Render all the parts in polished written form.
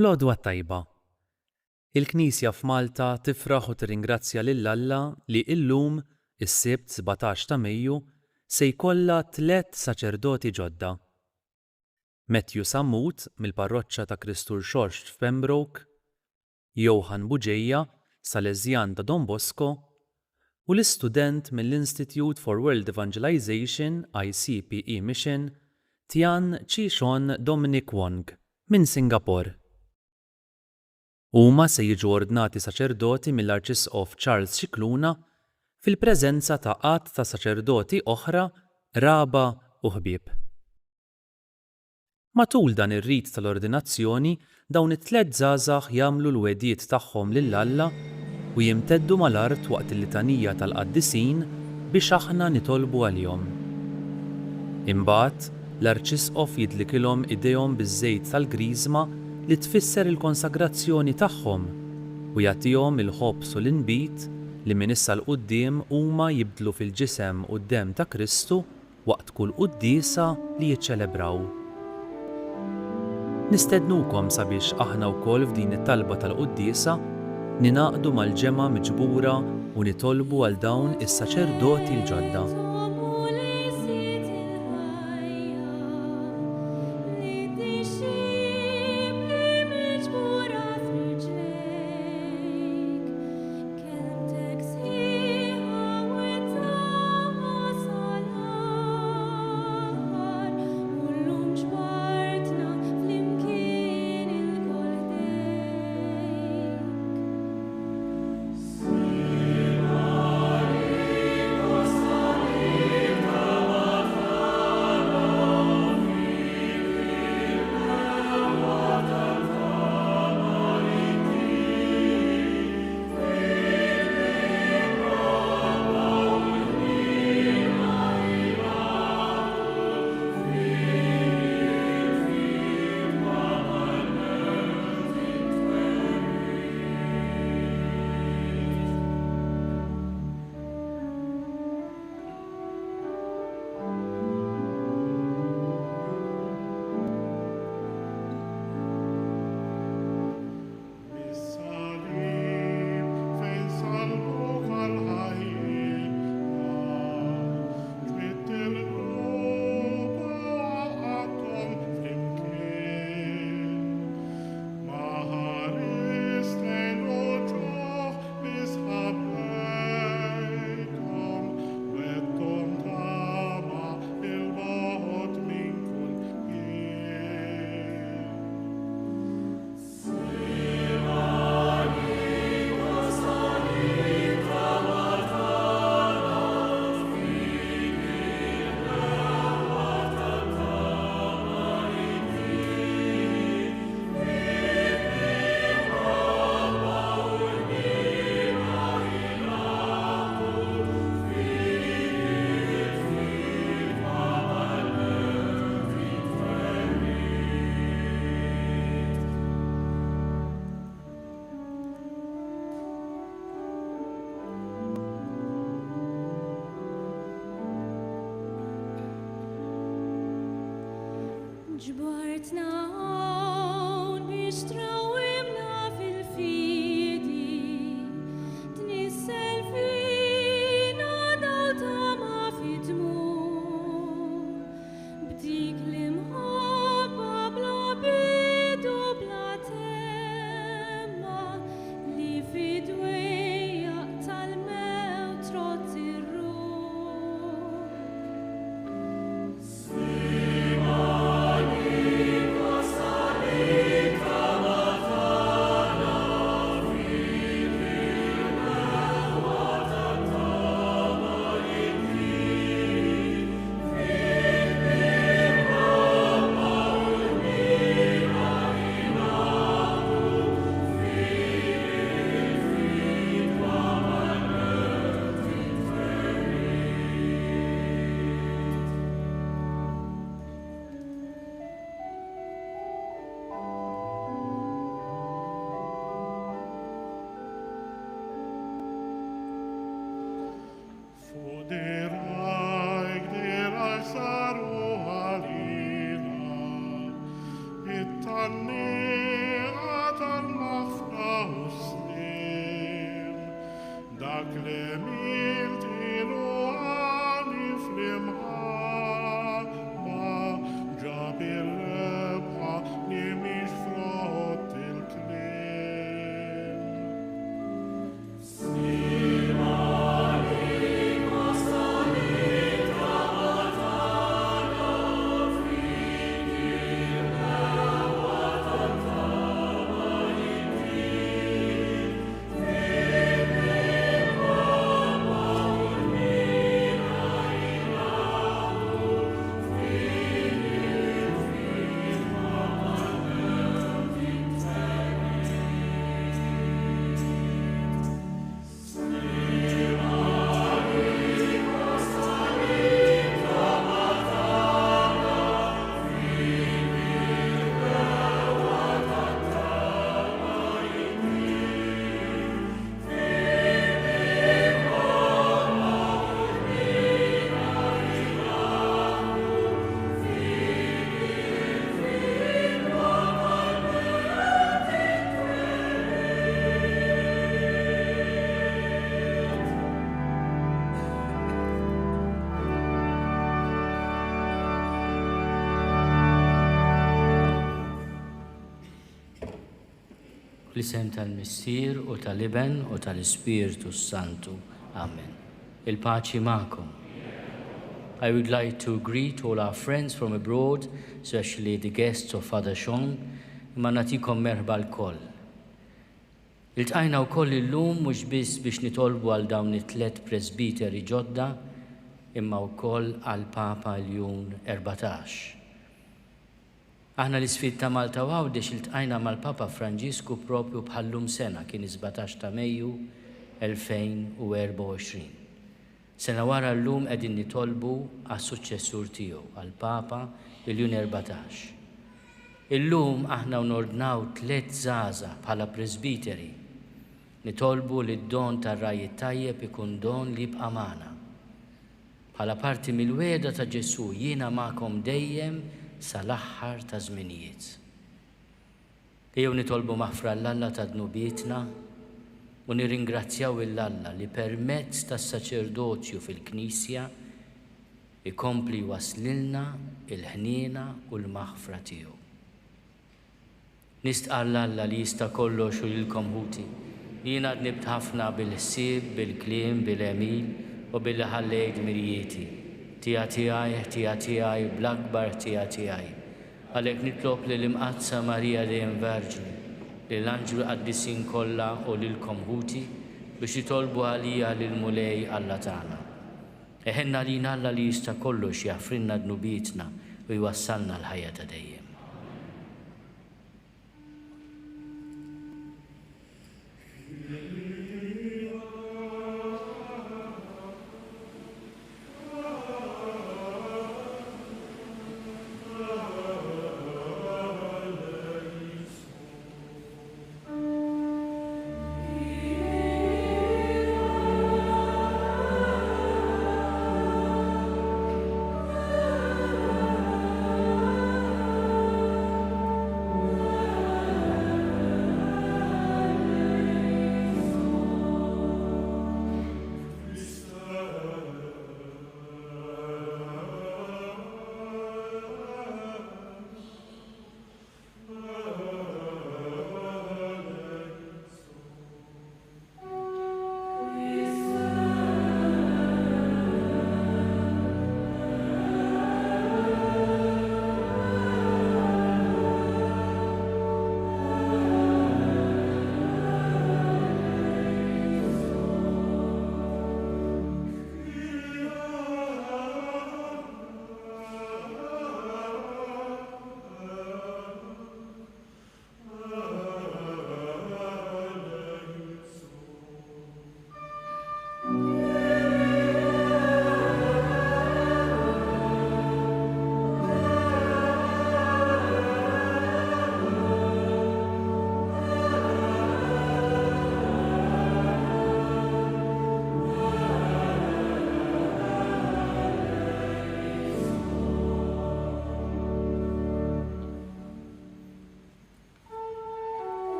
L-għodwa tajba. Il-Knisja f'Malta tifraħ u tirringrazzja lil Alla li illum, is-Sibt 17 ta' Mejju, se jkollha 3 saċerdoti ġodda. Matthew Sammut mill-Parroċċa ta' Kristur Xorxt f'Pembroke, Johan Buġejja, Salesjan ta' Don Bosco u l-istudent mill-Institute for World Evangelization ICPE Mission Tian Chi-Shon Dominic Wong minn Singapore. Huma se jiġu ordnati saċerdoti mill-Arċisqof Charles Scicluna fil-preżenza ta' qatt ta' saċerdoti oħra, raba u ħbieb. Matul dan ir-rit tal-ordinazzjoni dawn it-3 żgħażagħ jagħmlu l-wegħdiet tagħhom lil Alla u jimteddu mal-art waqt il-litanija tal-qaddisin biex aħna nitolbu għalihom. Imbagħad l-Arċisqof jidlikilhom idejhom biż-żejt tal-Griżma li tfisser il-konsagrazzjoni tagħhom u jagħtihom il-ħobbs u l-inbit li minn issa l quddiem huma jibdlu fil-ġisem u d-demm ta' Kristu waqt kull quddiesa li jiċċelebraw. Nistednukom sabiex aħna wkoll f'din it-talba tal-quddiesa ninaqdu mal-ġemgħa miġbura u nitolbu għal dawn is-saċerdoti l-ġodda. ġbartna hawn biex trawwimna fil-fidi, tnissel fina daw tama fid-dmur, b'dik l-imħabba bla bidu bla temma li fid-dwejjaq tal-mewt trott ir-ruħ. Bl-isem tal-Missier u tal-Iben u tal-Ispiritu Santu. Amen. Il-paċi ma'kom. I would like to greet all our friends from abroad, especially the guests of Father Sean, imma natikom merħba l-koll. Iltqajna wkoll illum mhux biss biex nitolbu għal dawn it-tlet presbiteri ġodda, imma wkoll għal Papa Ljun 14. Aħna l-isfid ta' Malta Għawdex iltqajna mal-Papa Franġisku propju bħallum sena kien 17 ta' Mejju 2024. Sena wara llum qegħdin nitolbu għas-suċċessur tiegħu għall-Papa Ljun 14. Illum aħna nordnaw 3 żgħażagħ bħala presbiteri. Nitolbu li d-don tar-Rajji Tajjeb ikun don li jibqa' magħna. Bħala parti mill-wegħda ta' Ġesu jiena magħkom dejjem sal-aħħar ta' żminijiet. Ejjew nitolbu maħfra l-Alla ta' dnubietna u nirringrazzjaw il-Alla li permezz tas-saċerdozju fil-Knisja ikompli waslilna il-ħniena u l-maħfra tiegħu. Nistqa' l-Alla li jista' kollox u lilkom ħuti. Jiena nibt ħafna bil-ħsieb, bil-kliem, bil-emil u billi ħallejt mirjieti. Tija tiegħi, bl-akbar tija tiegħi. Għalhekk nitlob li l-imqazza Marija dejjem Verġni, lil l-anġlu qaddisin kollha u lilkom ħuti biex jitolbu għalija lil mulej Alla tagħna. Eħenna lina Alla li jista' kollox jaffrinna dnubietna u jwassalna l-ħajja ta' dejjem.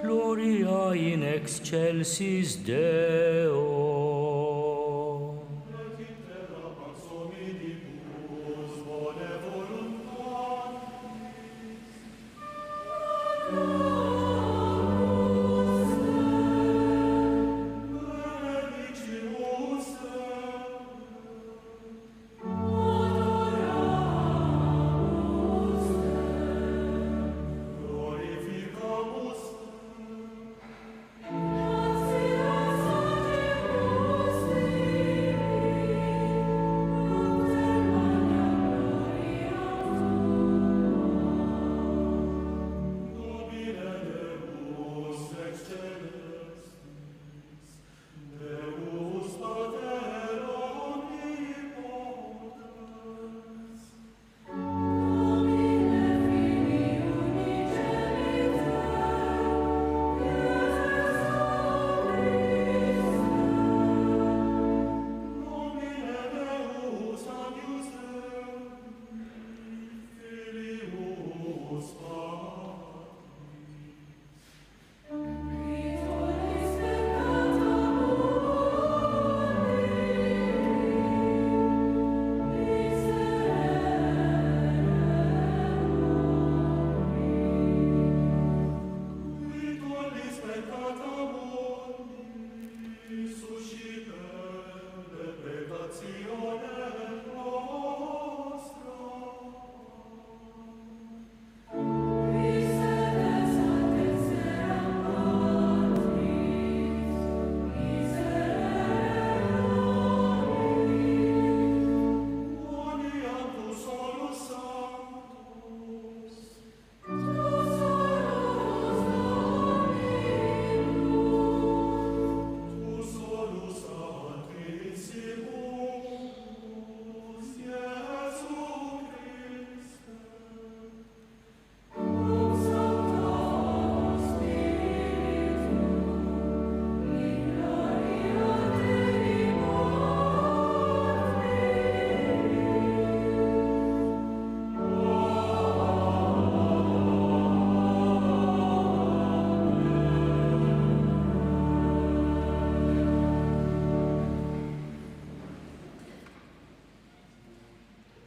Gloria in excelsis Deo.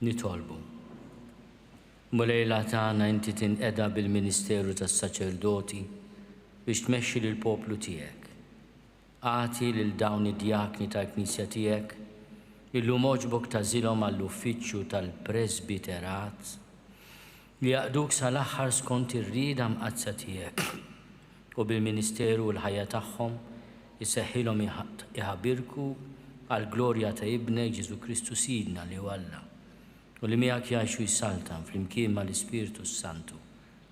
nitolbu. Mulejla tagħna inti tinqeda bil-Ministeru tas-Saċerdoti biex tmexxi lill-poplu tiegħek. Għati lil dawn id-djakni tal-Knisja tiegħek illum oġbok tażilhom għall-uffiċċju tal-Presbiterat li jaqduk sal-aħħar skont ir-rieda mqazza tiegħek u bil-Ministeru u l-ħajja tagħhom iseħħilhom iħabbirku għall-glorja ta' Ibnek Ġesu Kristu Sidna li Alla u li miegħek jgħixu jsaltan flimkien mal-Ispiritu Santu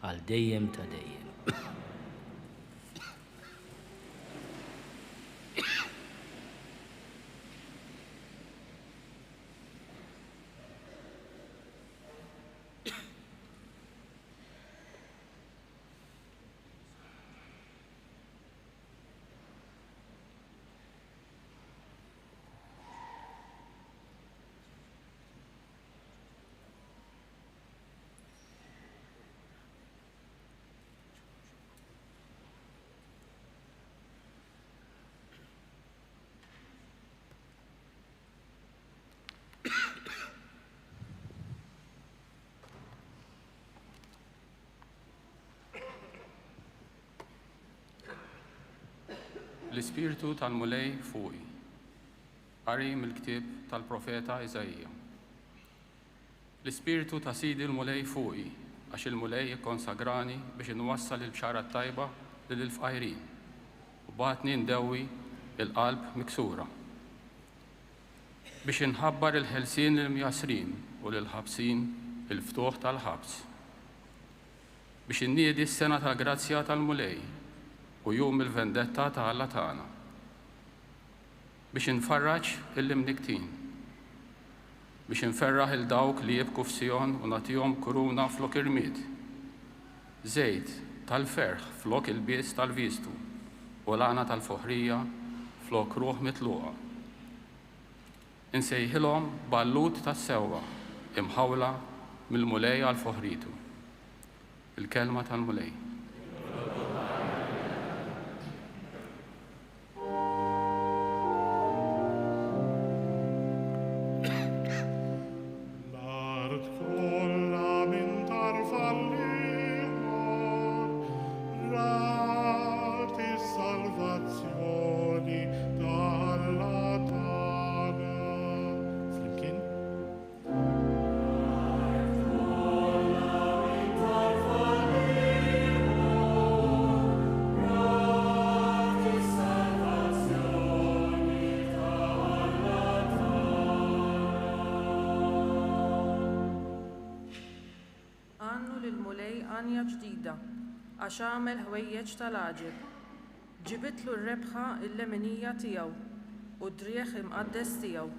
għal dejjem ta' dejjem. L-Ispiritu tal-Mulej fuqi. Qari mill-ktieb tal-Profeta Iżajja. L-Ispiritu ta' Sidi l-Mulej fuqi għax il-Mulej jikkonsagrani biex inwassal il-bxara tajba lill-fqajrin u batni ndewwi il-qalb miksura. Biex inħabbar il-ħelsien lill-mjasrin u lill-ħabsin il-ftuħ tal-ħabs. Biex inniedi s-sena tal-grazzja tal-Mulej u jum il-vendetta ta' Alla tagħna. Biex infarraġ il-imniktin. Biex inferraħ il-dawk li jibku f'Sion u nagħtihom kuruna flok irmied. Żejt tal-ferħ flok il-bies tal-vistu u l-għana tal-foħrija flok ruħ mitluqa. Insejħilhom ballut tas-sewwa imħawla mill-Mulej għal foħritu. Il-kelma tal-Mulej. Anja ġdida għax għamel ħwejjeġ tal-għaġib. Ġibitlu r-rebħa il-leminija tiegħu u d-drieħ imqaddes tiegħu.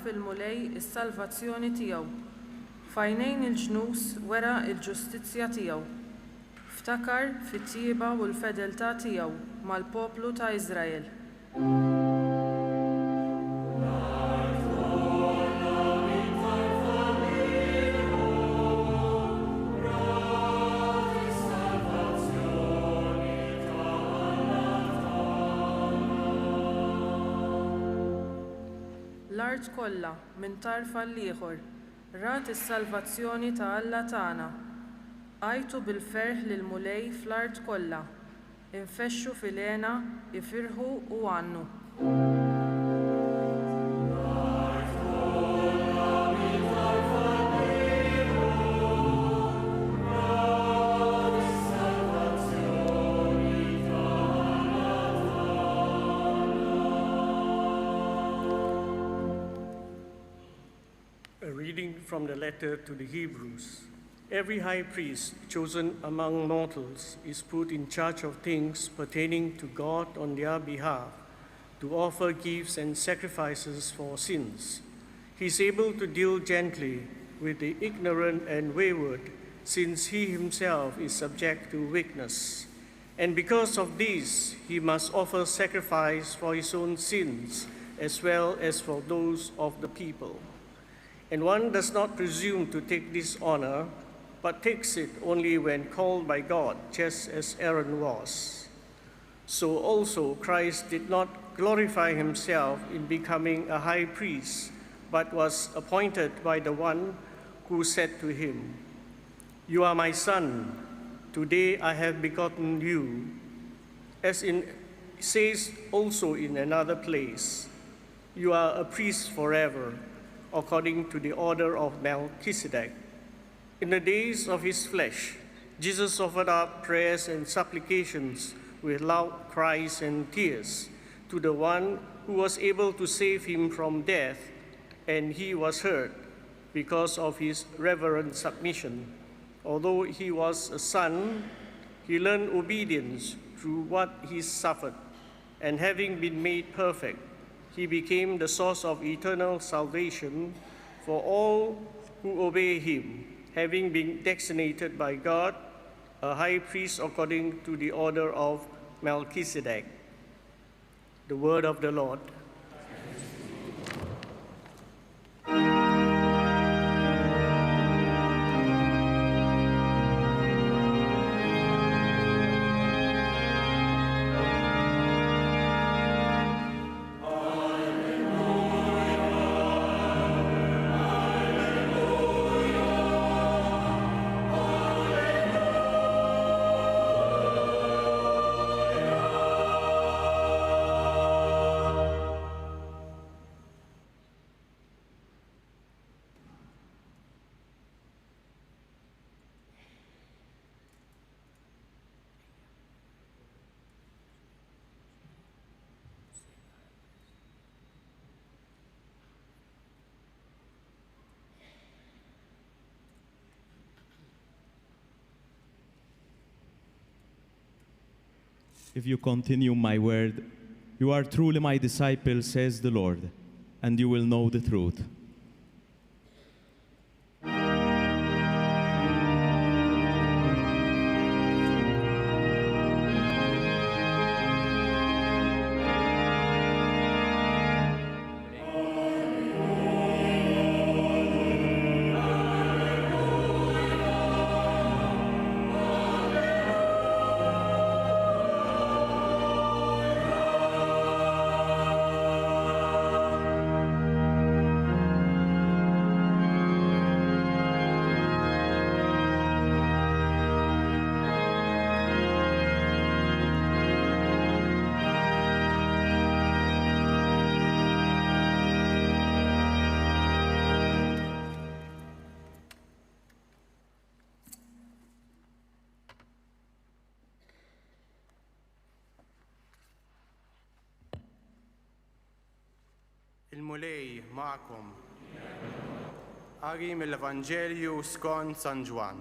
Fil-Mulej is-salvazzjoni tiegħu. Fajnejn il-ġnus wera il-ġustizzja tiegħu. Ftakar fit-tjieba u l-fedeltà tiegħu mal-poplu ta' Iżrael. L-art kollha minn tarfa l-ieħor rat is-salvazzjoni ta' Alla tagħna. Għajtu bil-ferħ lill-Mulej fl-art kollha. Infexxu fil-għena, ifirħu u għannu. From the letter to the Hebrews. Every high priest chosen among mortals is put in charge of things pertaining to God on their behalf, to offer gifts and sacrifices for sins. He is able to deal gently with the ignorant and wayward, since he himself is subject to weakness. And because of this, he must offer sacrifice for his own sins as well as for those of the people. And one does not presume to take this honor, but takes it only when called by God, just as Aaron was. So also Christ did not glorify himself in becoming a high priest, but was appointed by the one who said to him, "You are my son, today I have begotten you," as it says also in another place, "You are a priest forever, according to the order of Melchizedek." In the days of his flesh, Jesus offered up prayers and supplications with loud cries and tears to the one who was able to save him from death, and he was heard because of his reverent submission. Although he was a son, he learned obedience through what he suffered, and having been made perfect, he became the source of eternal salvation for all who obey him, having been designated by God a high priest according to the order of Melchizedek. The word of the Lord. If you continue my word, you are truly my disciple, says the Lord, and you will know the truth. Il-mulej ma'kom. Qari mill-Evanġelju skont San Ġwan.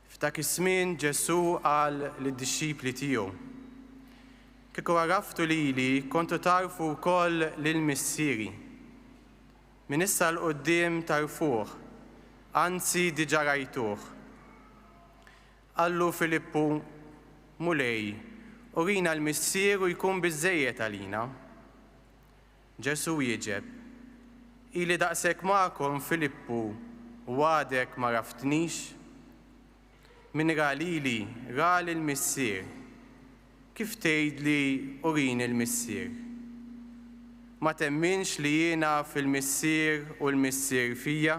F'dak iż-żmien Ġesu qal lid-dixxipli tiegħu: Kieku għaraftu lili, kontu tarfu wkoll lill-missieri. Min issa l-qudiem tarfuh, anzi diġà rajtuh. Qallu Filippu: Mulej, urina l-missier u jkun biżżejjed għalina. Ġesu jieġeb: Ili daqshekk magħkom Filippu, u għadek ma raftnix? Min ra lili, ra lill-missier. Kif tgħidli urini l-missier? Ma temminx li jiena fil-missier u l-missier fija?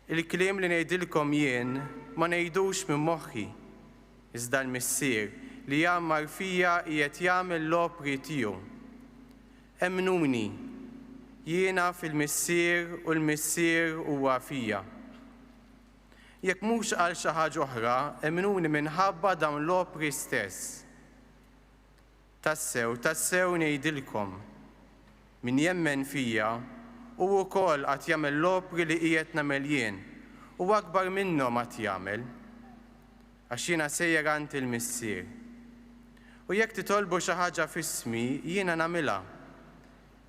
Il-kliem li ngħidilkom jien ma ngħidux minn moħħi, iżda l-missier li jammar fija qiegħed jagħmel l-opri tiegħu. Emmnuni, jiena fil-missier u l-missier huwa fija. Jekk mhux għal xi ħaġa oħra, emmnuni minħabba dawn l-opri stess. Tassew ngħidilkom, min jemmen fija u wkoll qatt jagħmel l-opri li qiegħed nagħmel jien, u akbar minnhom qatt jagħmel, għax jiena sejjer għand il-missier. U jekk titolbu xi ħaġa f'ismi, jiena nagħmilha,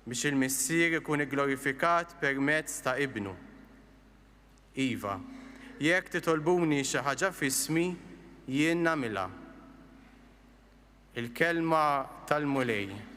biex il-missier ikun glorifikat permezz ta' ibnu. Iva, jekk titolbuni xi ħaġa f'ismi, jien nagħmilha. Il-kelma tal-mulej.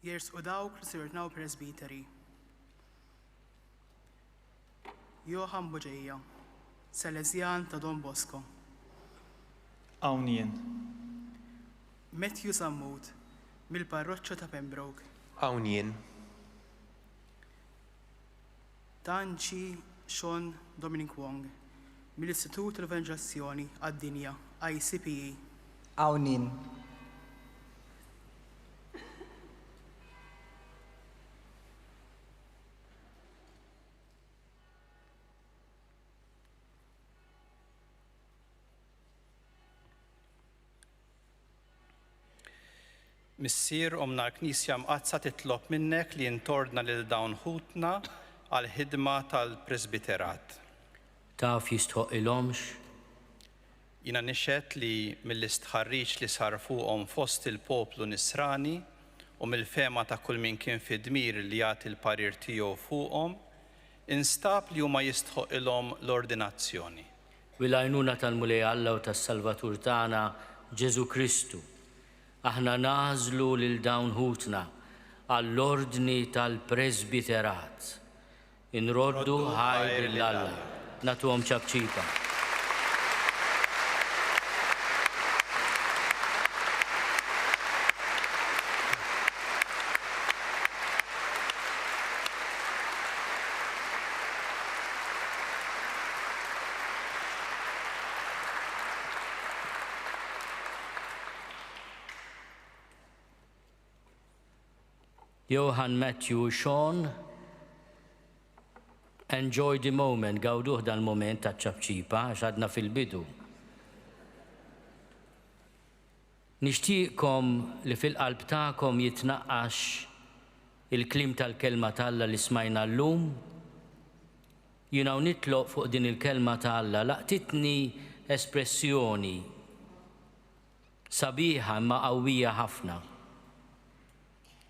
jersqu dawk li sirnaw presbiteri. Johan Boġejja, Salesian ta' Don Bosco. Hawn jien. Matthew Zammut, mill-parroċċa ta' Pembroke. Hawn jien. Tanċi Sean Dominic Wong, mill-Istitut tal-Evanġelazzjoni għad-Dinja, ICPE. Hawn jien. Missier omna l-Knisja mqazza titlob minnek li jintordna lil dawn ħutna għal ħidma tal-Presbiterat. Taf jistħoq ilhomx? Jina nixet li mill-istħarriġ li sar fuqhom fost il-poplu Nisrani u mill-fema ta' kull min kien fi dmir li jagħti l-parir tiegħu fuqhom, instab li huma jistħoq ilhom l-ordinazzjoni. Bil-għajnuna tal-Mulej Alla u tas-Salvatur tagħna Ġesu Kristu, aħna nażlu lil dawn ħutna għall-ordni tal-Presbiterat. Inroddu ħajr l-Alla, nagħtuhom ċabċipa. Johan, Matthew, Sean, enjoy the moment, gawduh dal-moment ta' ċabċipa, għadna fil-bidu. Nixtieqkom li fil-qalb ta'kom jitnaqqax il-klim tal-kelma ta' Alla li smajna llum. Jina nitloq fuq din il-kelma ta' Alla, laqtitni espressjoni sabiħa imma qawwija ħafna.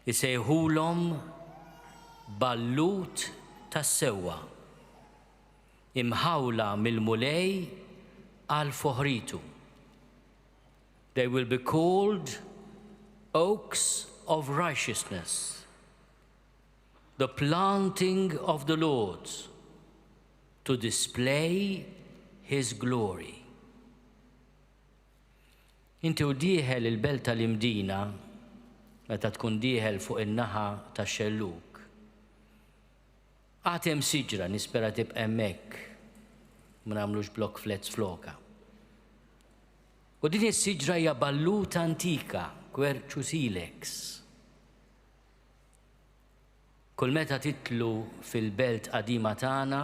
Isejħulhom ballut tas-sewwa, imħawla mill-mulej għal foħritu. They will be called oaks of righteousness, the planting of the Lord to display His glory. Inti u dieħel il-belt tal-imdina meta tkun dieħel fuq in-naħa tax-xelluk. Għatem siġra nispera tibqa' hemmhekk ma nagħmlux block flats floka. U din is-siġra hija balluta antika, quercus silex. Kull meta titlu fil-belt qadima tagħna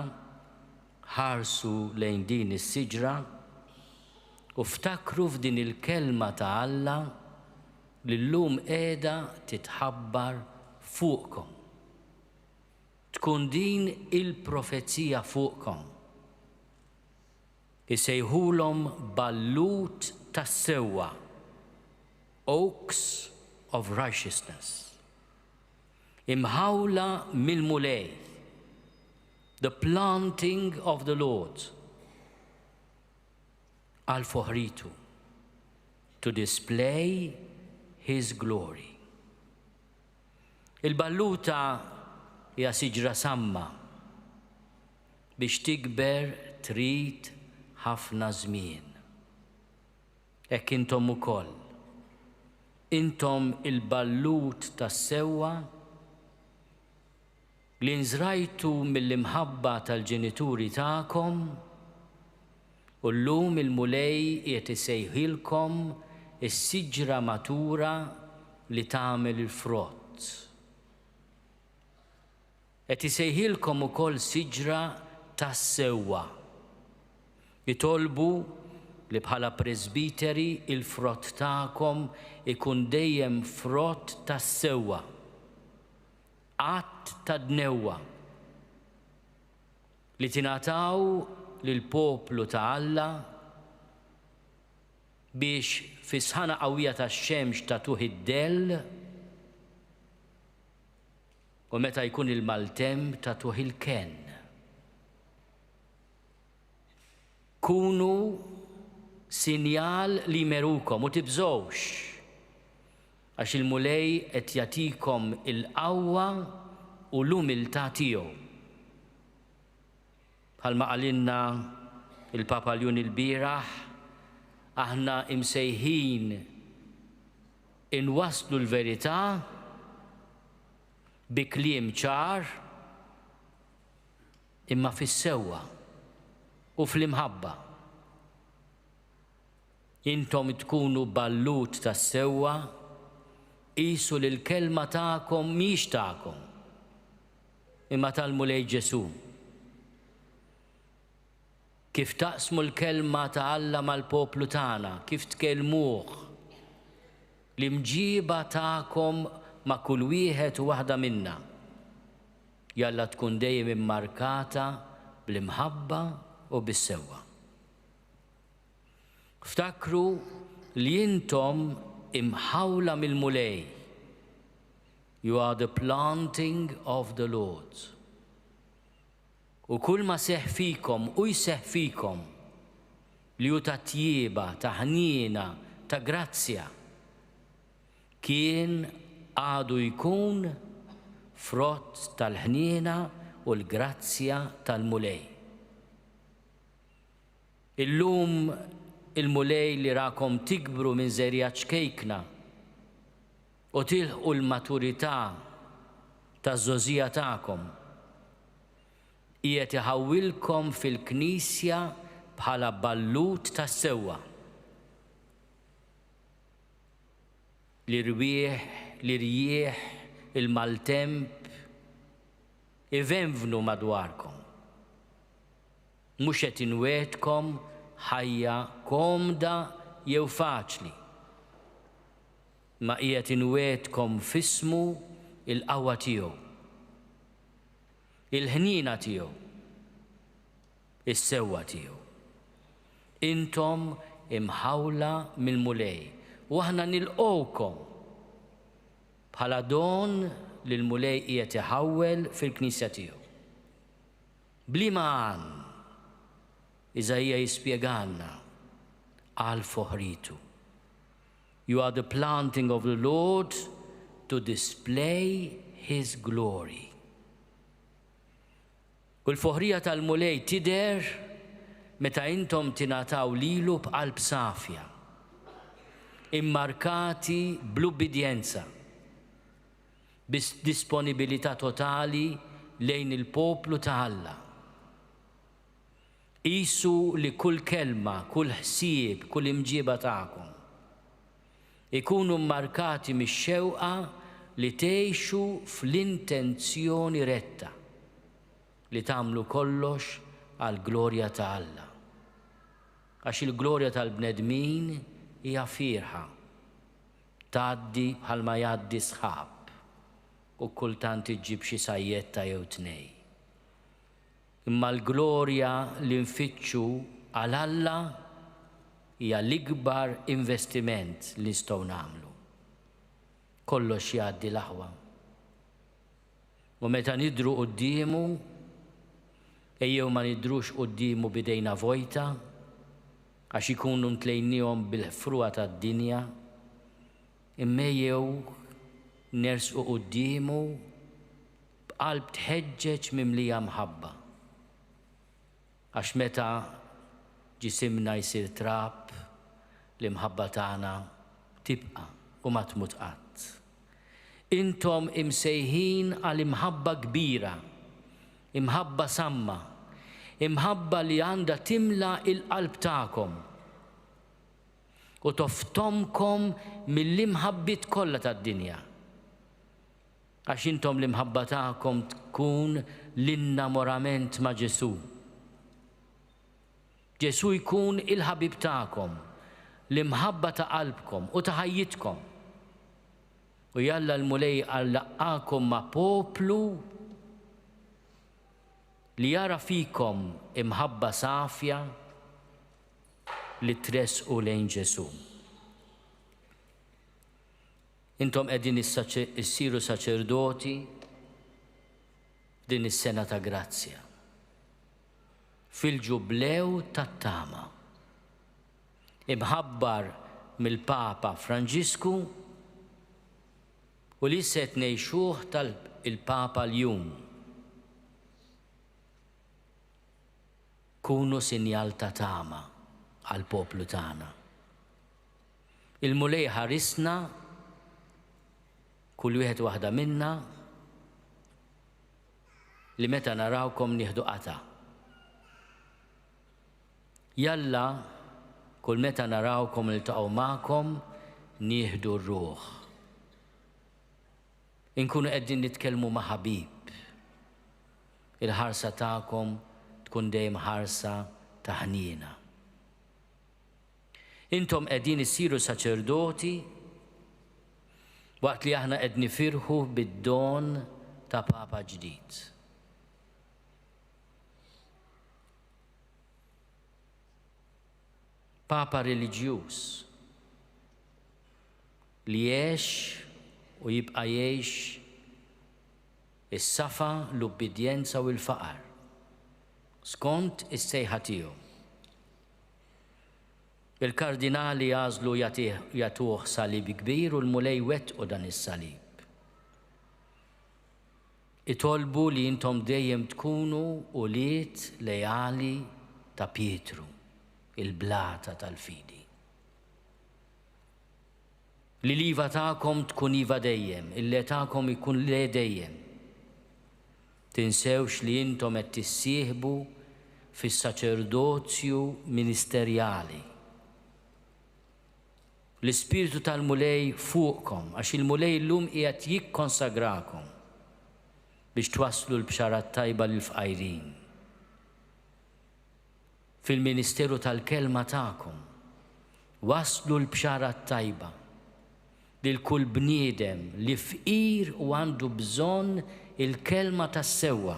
ħarsu lejn din is-siġra u ftakru f'din il-kelma ta' Alla li llum qiegħda titħabbar fuqkom. Tkun din il-profezija fuqkom. Isejħulhom ballut tas-sewwa, oaks of righteousness. Imħawla mill-mulej, the planting of the Lord, għal foħritu, to display His glory. Il-balluta hija siġra samma biex tikber trid ħafna żmien. Hekk intom ukoll. Intom il-ballut tas-sewwa li nżrajtu mill-imħabba tal-ġenituri tagħkom u llum il-mulej qiegħed isejħilkom is-siġra matura li tagħmel il-frott. Qed isejħilkom ukoll siġra tas-sewwa. Jitolbu li bħala presbiteri il-frott tagħkom ikun dejjem frott tas-sewwa, qatt ta' dnewwa li tingħataw lill-poplu ta' Alla biex fi sħana qawwija tax-xemx tagħtuh id-dell u meta jkun il-maltemp tagħtuh il-ken. Kunu sinjal li jmerukom u tibżgħux għax il-mulej qed jagħtikom il-qawwa u l-umiltà tiegħu. Bħalma qalilna il-Papa Leon il-bieraħ, aħna imsejħin inwasslu l-verità bi kliem ċar imma fis-sewwa u fl-imħabba. Intom tkunu ballut tas-sewwa qisu li l-kelma tagħkom mhix tagħkom imma tal-mulej Ġesu. Kif taqsmu l-kelma ta' Alla mal-poplu tagħna, kif tkellmuh, l-imġiba tagħkom ma' kull wieħed u waħda minna jalla tkun dejjem immarkata bl-imħabba u bis-sewwa. Ftakru li intom imħawla mill-mulej. You are the planting of the Lord. U kull ma seħ fikom u jseħ fikom li hu ta' tjieba, ta' ħniena, ta' grazzja, kien għadu jkun frott tal-ħniena u l-grazzja tal-mulej. Illum il-mulej li rakom tikbru minn żerja ċkejkna u tilħu l-maturità taż-żożija tagħkom qiegħed iħawwilkom fil-Knisja bħala ballut tas-sewwa. L-irwieħ, il-maltemp ivenvnu madwarkom. Mhux qed inwedkom ħajja komda jew faċli, ma qiegħed inwedkom f'ismu il-qawwa tiegħu, il-ħniena tiegħu, is-sewwa tiegħu. Intom imħawla mill-mulej u aħna nilqgħukom bħala don li l-mulej qiegħed iħawwel fil-Knisja tiegħu. Bliema għan Iżajja jispjegalna għal foħritu. You are the planting of the Lord to display His glory. U l-foħrija tal-mulej tidher meta intom tingħataw lilu b'qalb safja, immarkati bl-ubbidjenza, bis-disponibilità totali lejn il-poplu ta' Alla. Qisu li kull kelma, kull ħsieb, kull imġiba tagħkom ikunu mmarkati mix-xewqa li tgħixu fl-intenzjoni retta li tagħmlu kollox għall-glorja ta' Alla. Għax il-glorja tal-bnedmin hija firħa, tgħaddi bħalma jgħaddi sħab u kultant iġġib xi sajjetta jew tnej. Imma l-glorja li nfittxu għal Alla hija l-ikbar investiment li nistgħu nagħmlu. Kollox jgħaddi l-aħwa. U meta nidru qudiemu, ejjew ma nidrux qudiemu bidejna vojta, għax ikunu ntlejnihom bil-ħfruqa tad-dinja, imma ejjew nersqu qudiemu b'qalb tħeġġeġ mimlija mħabba. Għax meta ġisimna jsir trab, l-imħabba tagħna tibqa' u ma tmut qatt. Intom imsejħin għal imħabba kbira, imħabba samma, imħabba li għandha timla il-qalb tagħkom u toftomkom mill-imħabbit kollha tad-dinja. Għax intom l-imħabba tagħkom tkun l-innamorament ma' Ġesu. Ġesu jkun il-ħabib tagħkom, l-imħabba ta' qalbkom u ta' ħajjitkom. U jalla l-mulej għallaqakom ma' poplu li jara fikom imħabba safja li tresqu lejn Ġesu. Intom qegħdin issiru saċerdoti din is-sena ta' grazzja. Fil-ġublew tat-tama. Imħabbar mill-Papa Franġisku u li set ngħixuh tal-Papa l-jum. Kunu sinjal ta' tama għal-poplu tagħna. Il-mulej ħarisna kull wieħed waħda minna li meta narawkom nieħdu qata. Jalla kull meta narawkom iltaqgħu magħkom nieħdu r-ruħ. Inkunu qegħdin nitkellmu ma' ħabib. Il-ħarsa tagħkom tkun dejjem ħarsa ta' ħniena. Intom qegħdin issiru saċerdoti waqt li aħna qed nifirħu bid-don ta' Papa ġdid. Papa reliġjuż li jgħix u jibqa' jgħix is-safa, l-ubbidjenza u l-faqar skont is-sejħa tiegħu. Il-kardinali jażlu jagħtuh salib kbir u l-mulej wettqu dan is-salib. Itolbu li intom dejjem tkunu ulied lejali ta' Pietru, il-blata tal-fidi. Li l-iva tagħkom tkun iva dejjem, il-le tagħkom ikun le dejjem. Tinsewx li intom qed tissieħbu fis-saċerdozju ministerjali. L-Ispiritu tal-mulej fuqkom, għax il-mulej llum qiegħed jikkonsagrakom biex twasslu l-bxarat tajba lill-fqajrin. Fil-Ministeru tal-kelma tagħkom waslu l-bxarat tajba lil kull bniedem li fqir u għandu bżonn il-kelma tas-sewwa,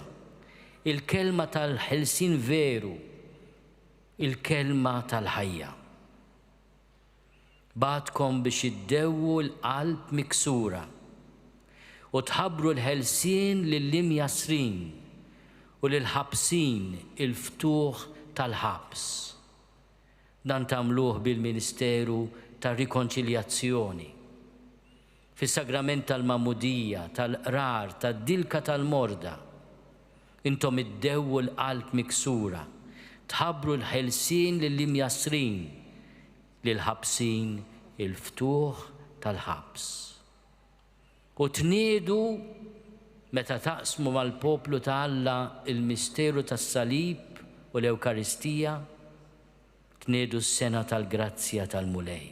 il-kelma tal-ħelsien veru, il-kelma tal-ħajja. Badkom biex iddewwu l-qalb miksura u tħabbru l-ħelsien lill-imjasrin u lill-ħabsin il-ftuħ tal-ħabs. Dan tagħmluh bil-Ministeru tar-Rikonċiljazzjoni, fis-sagrament tal-Mamudija, tal-qrar, tad-dilka tal-morda. Intom iddewwu l-qalb miksura, tħabbru l-ħelsien lill-imjasrin, lill-ħabsin il-ftuħ tal-ħabs. U tniedu meta taqsmu mal-poplu ta' Alla il-misteru tas-salib u l-Ewkaristija, tniedu s-sena tal-grazzja tal-mulej.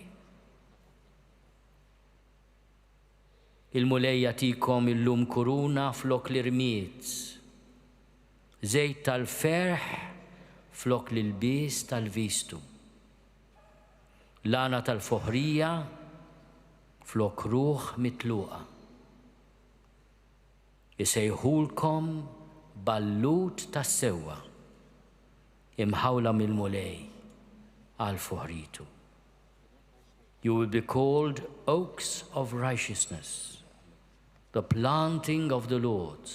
Il-mulej jagħtikom illum kuruna flok l-irmiet, żejt tal-ferħ flok l-bies tal-vistu. Lana tal-foħrija flok ruħ mitluqa. Isejħulkom ballut tas-sewwa imħawla mill-mulej għal-foħritu. You will be called oaks of righteousness, the planting of the Lord,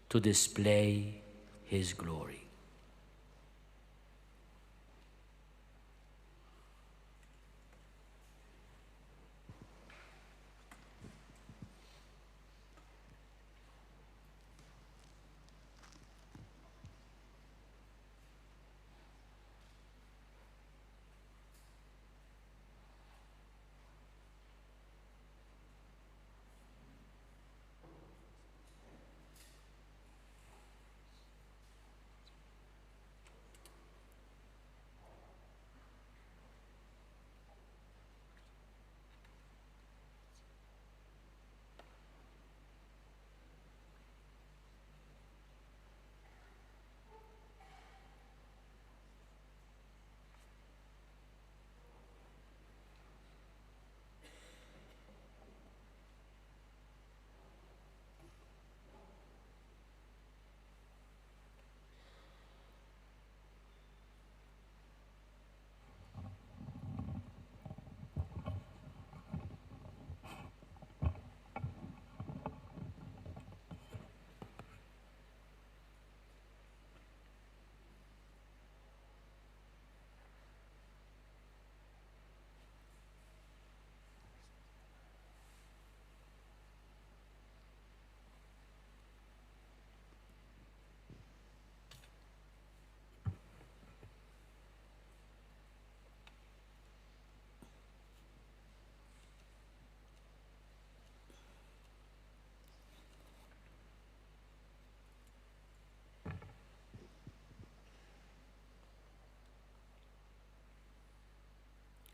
to display his glory.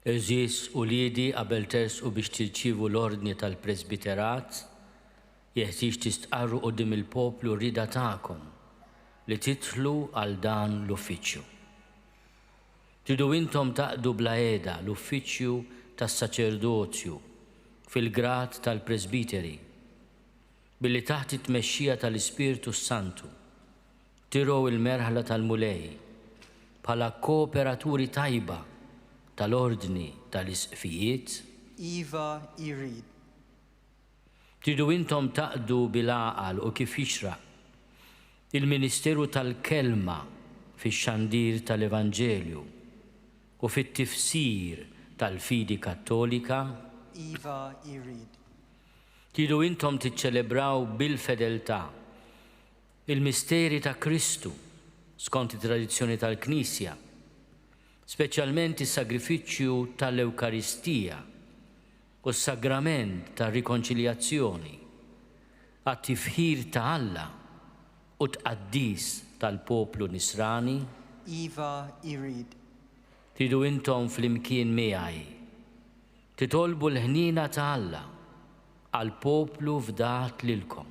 Eżis u liedi qabel tersqu biex tirċievu l-ordni tal-presbiterat, jeħtieġ tistqarru quddiem il-poplu rida tagħkom li titħlu għal dan l-uffiċċju. Tridu intom taqdu bla għeda l-uffiċċju tas-saċerdozju fil-grad tal-presbiteri billi taħt it-tmexxija tal-Ispiritu Santu tirgħu il-merħla tal-mulej bħala kooperaturi tajba tal-ordni tal-isqfijiet. Iva jrid. Tridu intom taqdu bil-għaqal u kif jixraq il-Ministeru tal-Kelma fix-xandir tal-Evanġelju u fit-tifsir tal-fidi Kattolika. Iva jrid. Tridu intom tiċċelebraw bil-fedeltà il-misteri ta' Kristu skont it-tradizzjoni tal-Knisja, speċjalment is-sagrifiċċju tal-Ewkaristija u s-sagrament tar-rikonċiljazzjoni, għat-tifħir ta' Alla u tqaddis tal-poplu Nisrani. Iva jrid. Tridu intom flimkien miegħi titolbu l-ħnina ta' Alla għal poplu fdat lilkom.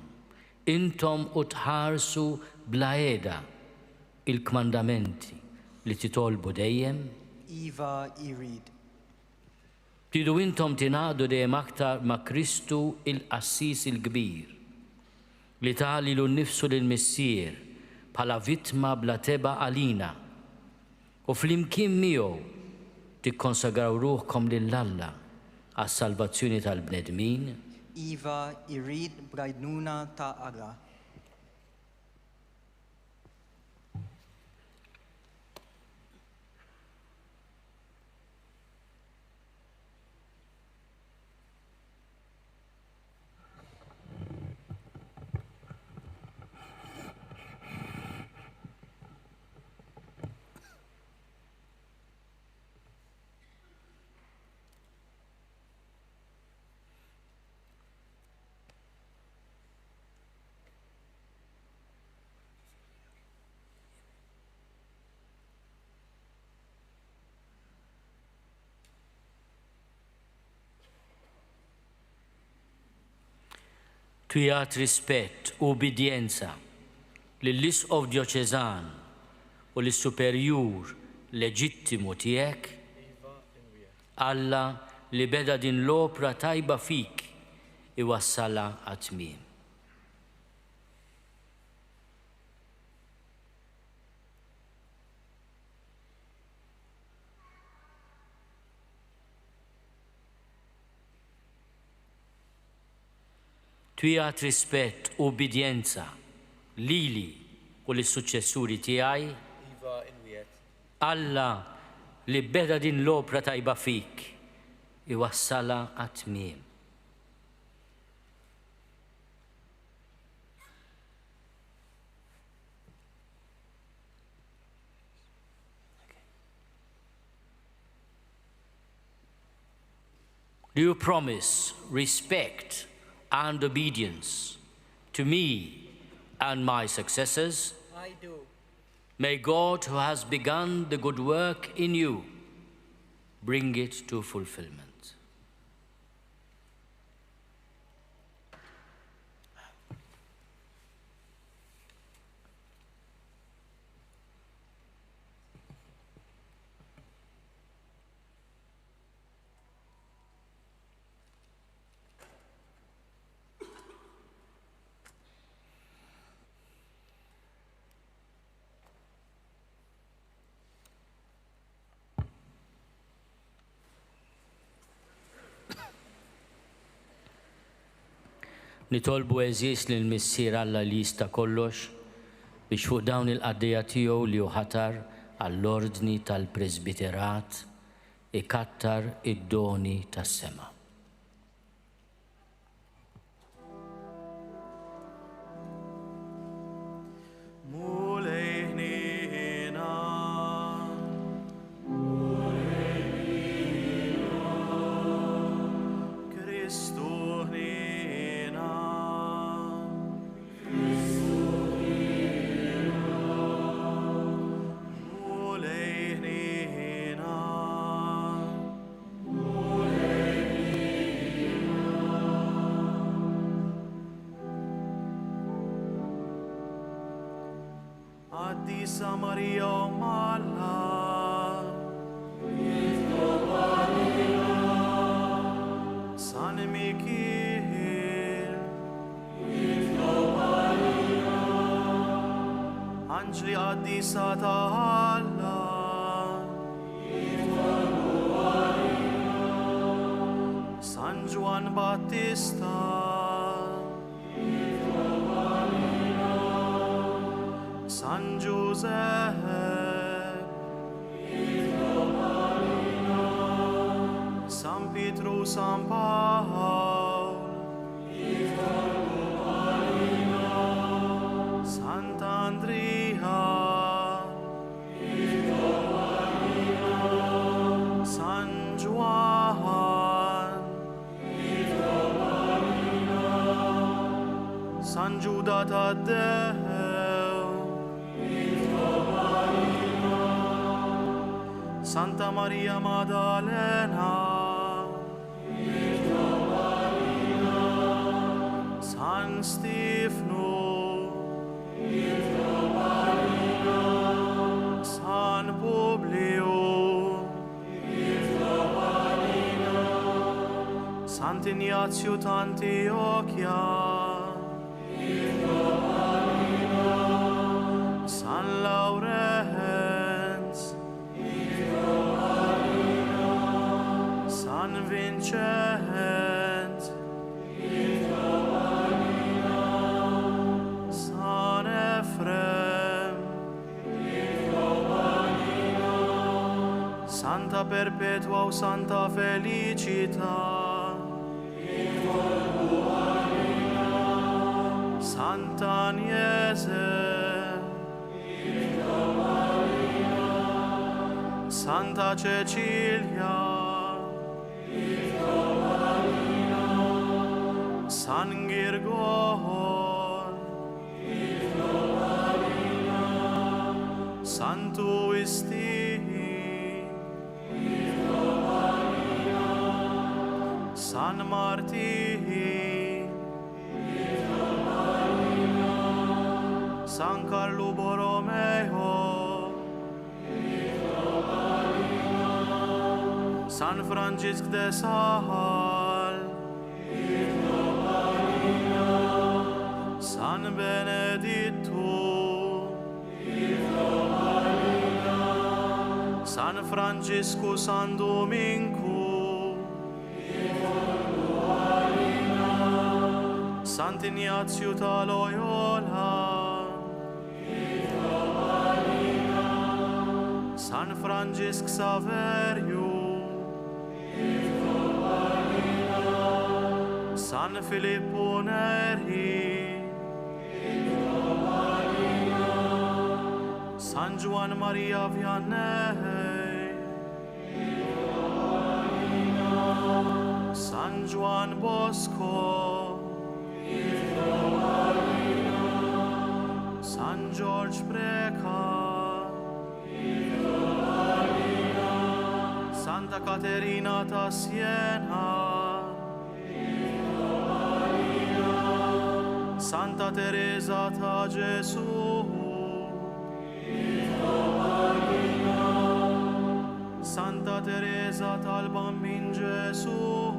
Intom u tħarsu bla għeda il-kmandamenti li titolbu dejjem. Iva jrid. Tridu intom tingħaqdu dejjem aktar ma' Kristu il-Qassis il-Kbir li tagħlilu nnifsu lill-Missier bħala vittma bla teba għalina u flimkien miegħu tikkonsagraw ruħkom lill-Alla għas-salvazzjoni tal-bnedmin. Iva jrid b'għajnuna ta' Alla. Twijat rispett u ubidjenza lill-Isqof Djoċeżan u l-superjur leġittimu tiegħek, Alla li beda din l-opra tajba fik iwassala għat-tmiem. Twijat rispett u ubidjenza lili u l-suċċessuri tiegħi, Alla li beda din l-opra tajba fik iwassala għat-tmiem. Do you promise respect and obedience to me and my successors? I do. May God, who has begun the good work in you, bring it to fulfillment. Nitolbu eżis li l-missier Alla li jista' kollox biex fuq dawn il-qaddejja tiegħu li hu ħatar għall-ordni tal-Presbiterat ikattar id-doni tas-sema. Addisa Maria o Malla, San Michiel, Angeli Addisa ta' Alla, San Juan Battista, San Giuseppe, San Pietro, San Paolo, Sant'Andrea, San Juan, San Giuda Taddeo, Santa Maria Maddalena, San Stefano, San Publio, Sant'Ignazio d'Antiochia, San Laurens, San Vincent, San Efrem, Santa Perpetua o Santa Felicita, Santa Agnese, Santa Cecilia, San Girgol, Santo Istin, San Martin, San Carlo Borromeo, San Francisco de Sal, San Benedetto, San Francisco San Domingo, Sant'Ignazio da Loyola, San Francisco Saverio, San Filippo Neri, San Juan Maria Vianney, San Juan Bosco, San George Breca, Santa Caterina da Siena, Santa Teresa da Gesù, Santa Teresa dal Bambin Gesù,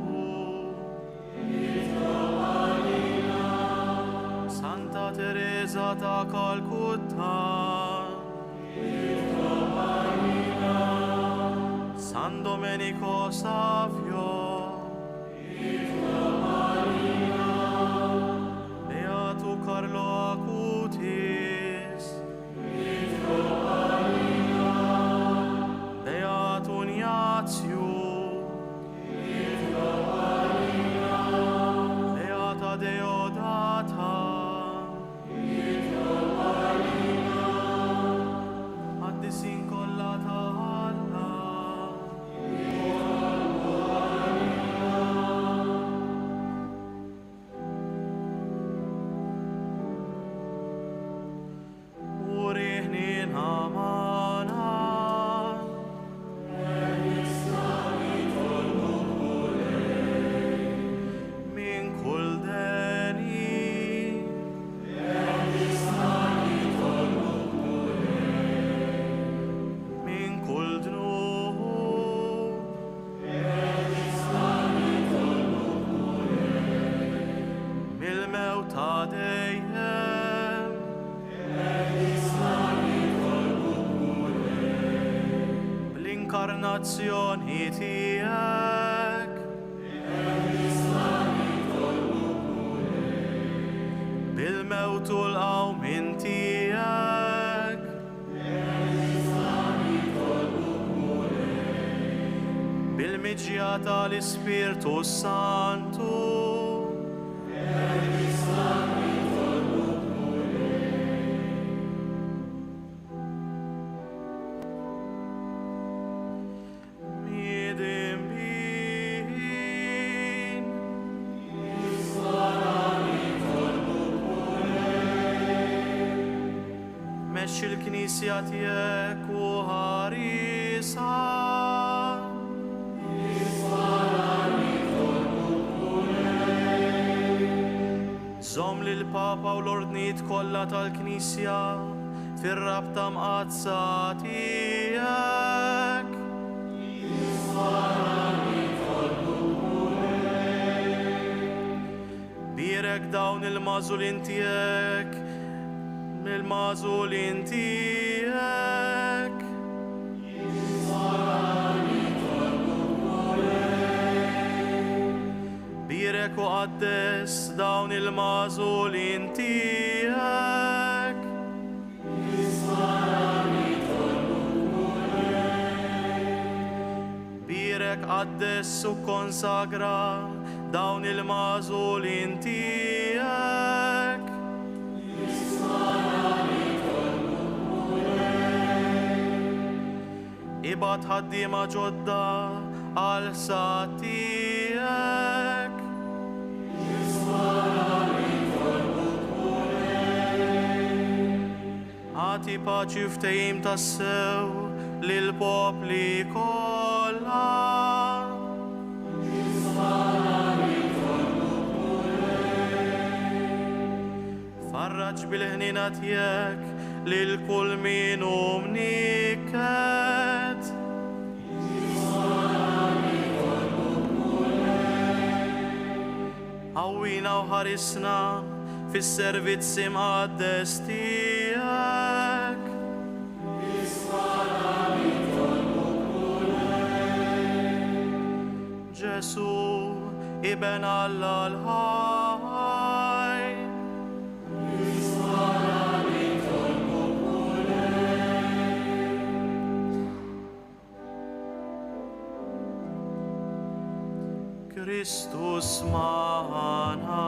Santa Teresa da Calcutta, San Domenico Savio, Beato Carlo Acutis, Beato Ignazio, Beata Deodata, Addis incollata alla, Urihni namana, min kull deni, min kull dnub, mil-mewta dejjem, bl-inkarnazzjoni tiegħek, bil-mewt u l-qawmin tiegħek, bil-miġja tal-Ispirtu Santu, miedem bin, mexxi l-Knisja tiegħek u ħarisa, żomm lill-Papa u l-ordnijiet kollha tal-Knisja fir-rabta mqazza tiegħek. Birek dawn il-magħżulin tiegħek, mill-magħżulin tiegħek. Birek u qaddes dawn il-magħżulin tiegħek. Birek qaddes u konsagra dawn il-magħżulin tiegħek. Ibad ħaddiema ġodda għal sa tiegħek. Ħati paċi ftehim tassew lill-popli kollha. Farraġ bil-ħnina tiegħek lil kull min mnieked. Għawina u ħarisna fis-servizzi mqaddes tiegħek. Ġesu, iben Alla l-ħaj. Kristus maħna.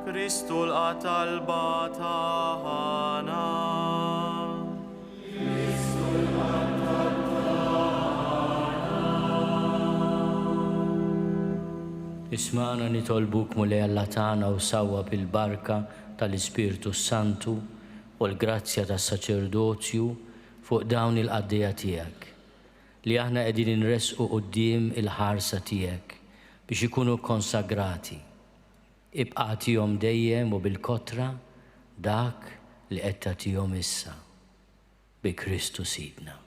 Kristu l-qatalba taħna. Ismana nitolbuk mulej Alla tagħna u sawwa bil-barka tal-Ispirtu Santu u l-grazzja tas-saċerdozju fuq dawn il-qaddejja tiegħek li aħna qegħdin inresqu quddiem il-ħarsa tiegħek biex ikunu konsagrati. Ibqa' tihom dejjem u bil-kotra dak li qed tagħtihom issa bi Kristu Sidna.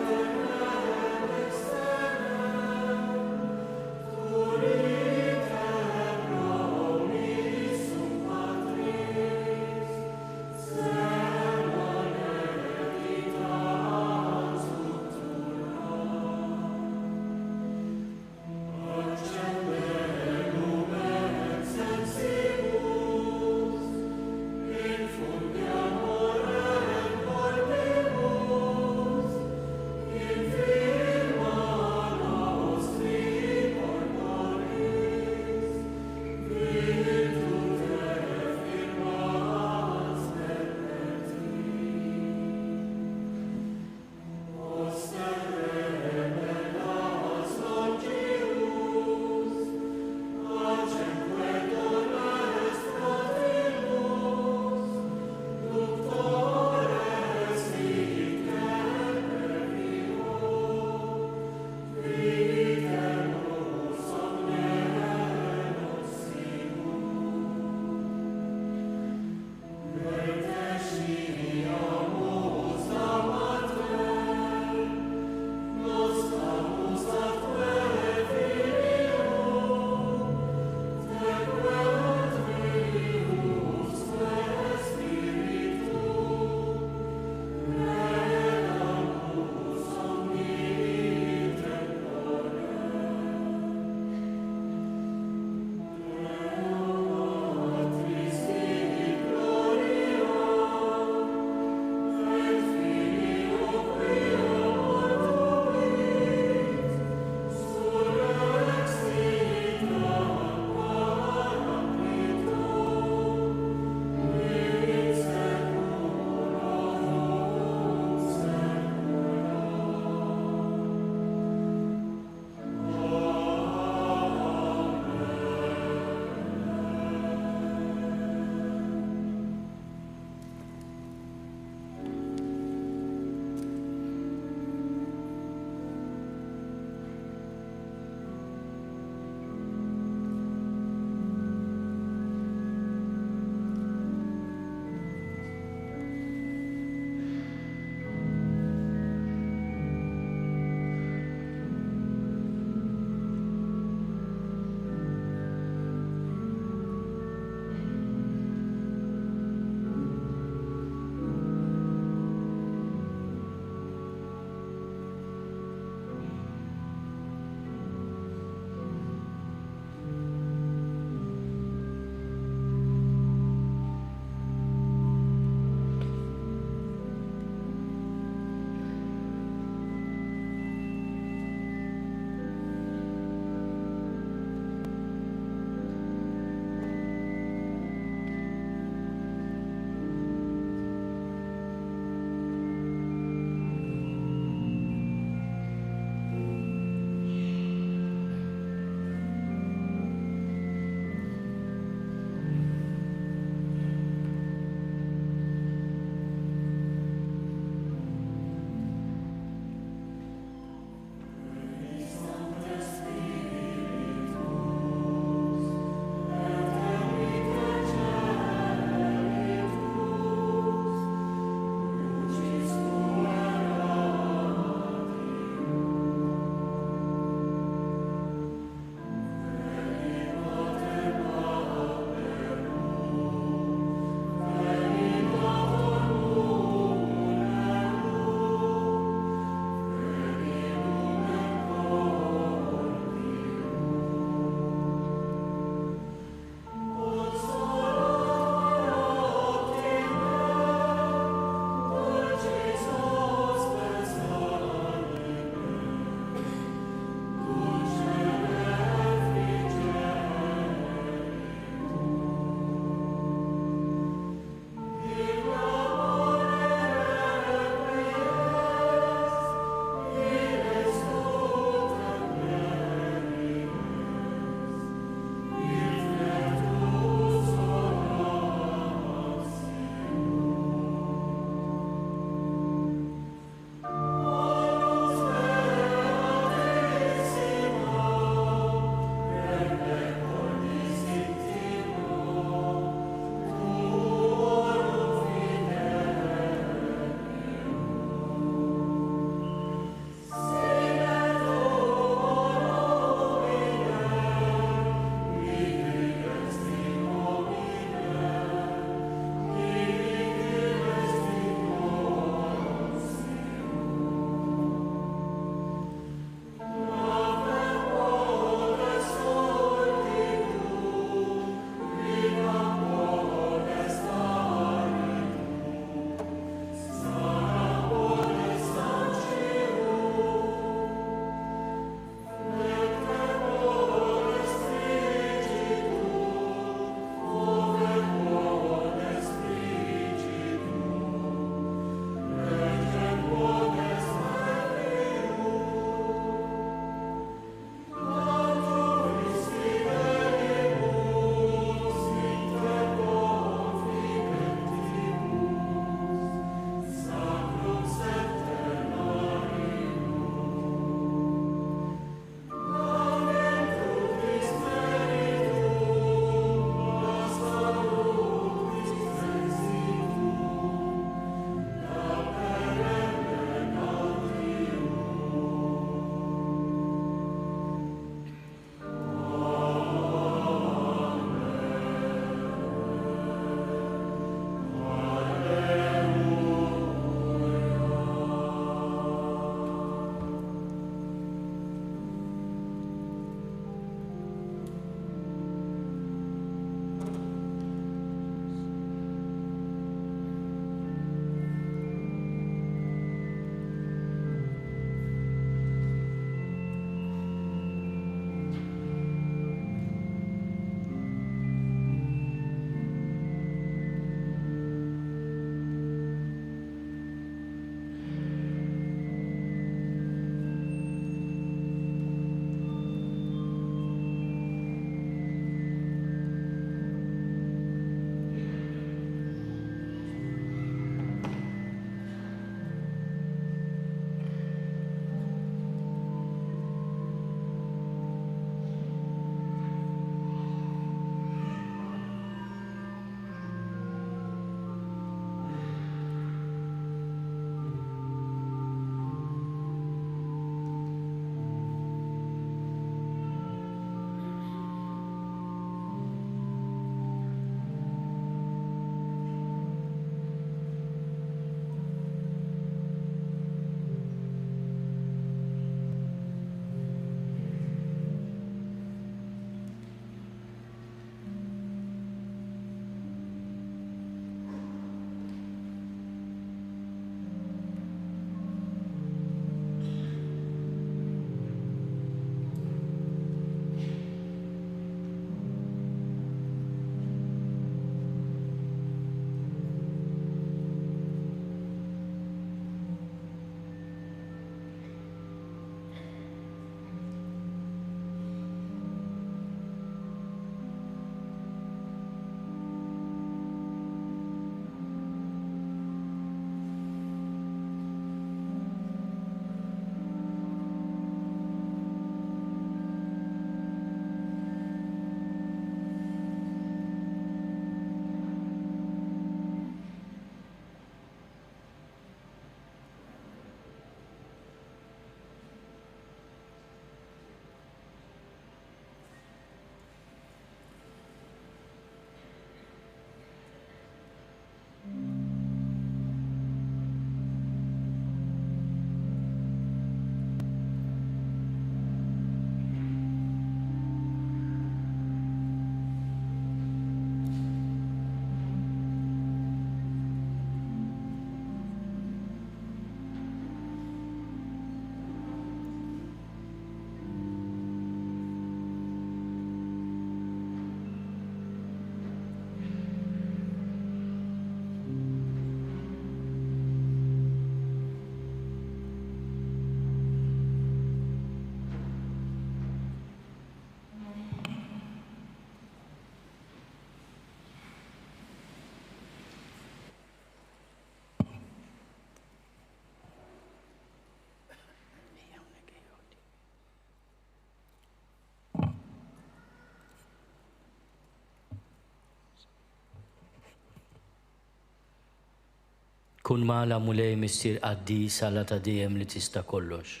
Kun mala mulej missier qaddis għalla ta' dejjem li tista' kollox.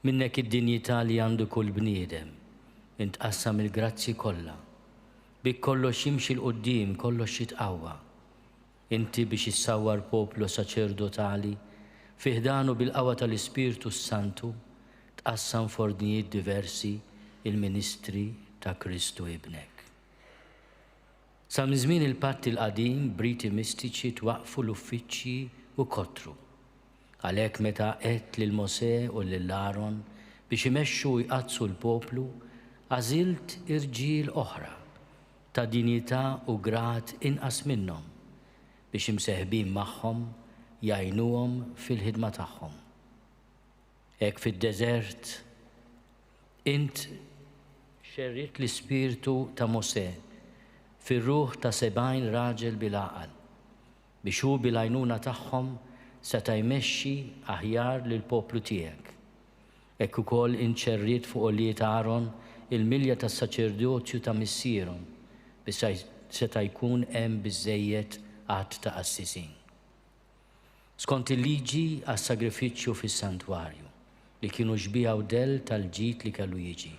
Minnek id-dinjità li għandu kull bniedem. Intqassam il-grazzi kollha. Bik kollox jimxi l-qoddim, kollox jitqawwa. Inti biex issawwar poplu saċerdotali, fiħdanu bil-qawwa tal-Ispirtu Santu, tqassam f'ordnijiet diversi il-ministri ta' Kristu ibnek. Sa minn żmien il-patt il-qadim briti mistiċi twaqfu l-uffiċċji u kotru. Għalhekk meta qed lil Mosè u lil Aaron biex imexxu u jqazzu l-poplu, għażilt irġiel oħra ta' dinjità u grad inqas minnhom biex imseħbin magħhom jgħinuhom fil-ħidma tagħhom. Hekk fid-deżert int xerrit l-ispirtu ta' Mosè fir-ruħ ta' 70 raġel bil-għaqal biex hu bil-għajnuna tagħhom seta' jmexxi aħjar lill-poplu tiegħek. Hekk ukoll inċerriet fuq għolliet Aaron il-milja tas-saċerdozju ta' missierhom biex seta' jkun hemm biżżejjed għadd ta' qassisin. Skont il-liġi għas-sagrifiċċju fis-santwarju li kienu xbija u del tal-ġid li kellu jiġi.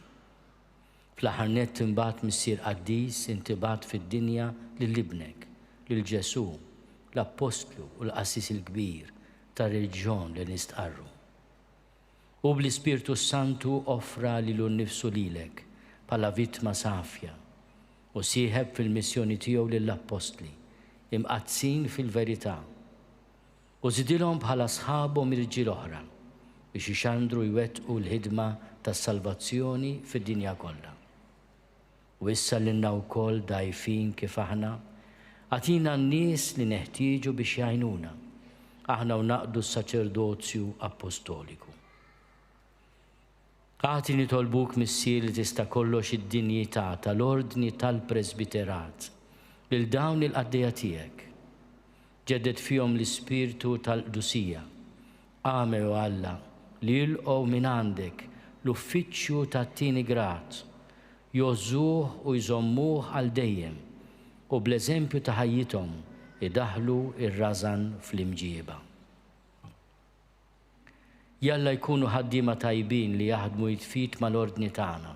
Fl-aħħar nett imbagħad missier qaddis intibgħat fid-dinja lil-ibnek, lil Ġesu, l-Apostlu u l-Qassis il-Kbir tar-reliġjon li nistqarru. U bl-Ispirtu Santu offra lilu nnifsu lilek bħala vittma safja u sieħeb fil-missjoni tiegħu lill-Apostli imqazzin fil-verità u żidilhom bħala sħabhom irġiel oħra biex ixandru jwettqu l-ħidma tas-salvazzjoni fid-dinja kollha. U issa lilna wkoll dgħajfin kif aħna għatina n-nies li neħtieġu biex jgħinuna aħna u naqdu s-saċerdozju apostoliku. Għati nitolbuk missier li tista' kollox id-dinjità tal-ordni tal-presbiterat lil dawn il-qaddejja tiegħek. Ġeddet fihom l-ispirtu tal-qdusija. Għame u Alla li jilqgħu minn għandek l-uffiċċju tat-tieni grad, jożuh u jżommuh għal dejjem u bl-eżempju ta' ħajjithom idaħlu ir-rażan fl-imġieba. Jalla jkunu ħaddiema tajbin li jaħdmu jitfit mal-ordni tagħna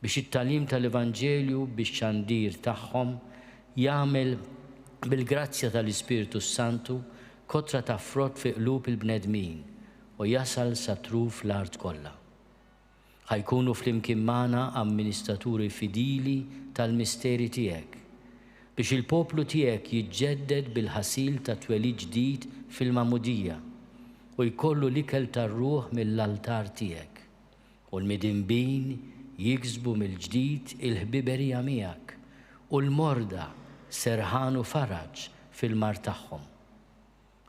biex it-tagħlim tal-Evanġelju bix-xandir tagħhom jagħmel bil-grazzja tal-Ispirtu Santu kotra ta' frott fi qlub il-bnedmin u jasal sa truf l-art kollha. Ħajkunu flimkien magħna amministraturi fidili tal-misteri tiegħek biex il-poplu tiegħek jiġġedded bil-ħasil ta' twelid ġdid fil-Magħmudija u jkollu l-ikel tar-ruħ mill-altar tiegħek u l-midinbin jiksbu mill-ġdid il-ħbiberija miegħek u l-morda serħan u faraġ fil-mar tagħhom.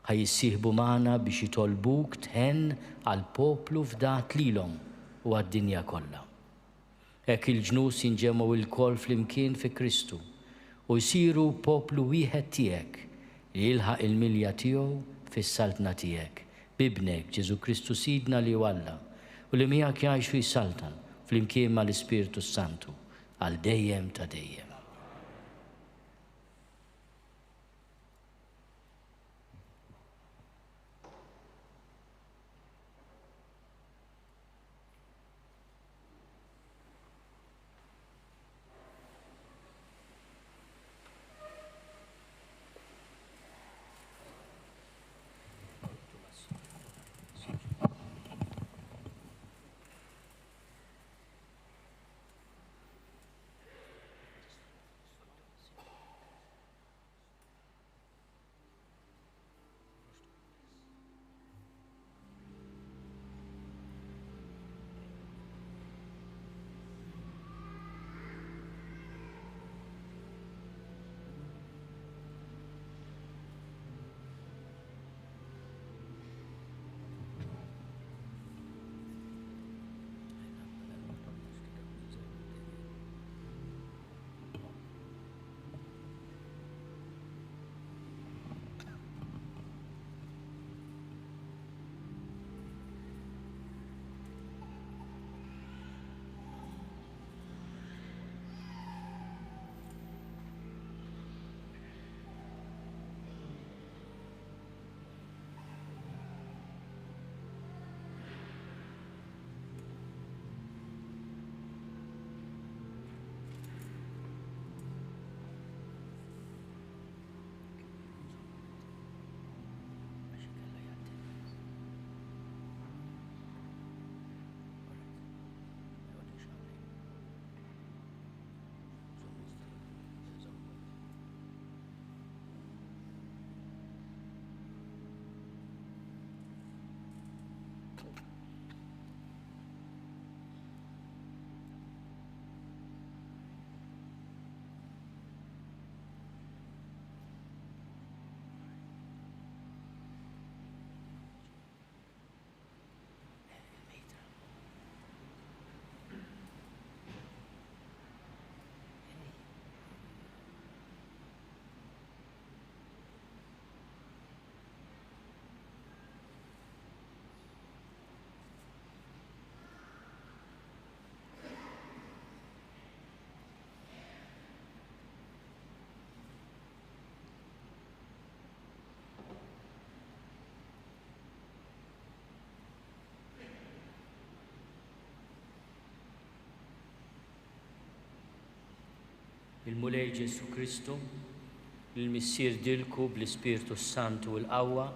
Ħajissieħbu magħna biex jitolbuk tħenn għall-poplu fdat lilhom u għad-dinja kollha. Hekk il-ġnus jinġemgħu l-koll flimkien fi Kristu u jsiru poplu wieħed tiegħek li jilħaq il-milja tiegħu fis-saltna tiegħek. Bibnek Ġesu Kristu Sidna li Alla u li miegħek jgħix fi saltan flimkien mal-Ispirtu Santu għal dejjem ta' dejjem. il-Mulej Ġesu Kristu, il-Missier dilku bl-Ispirtu Santu u l-qawwa,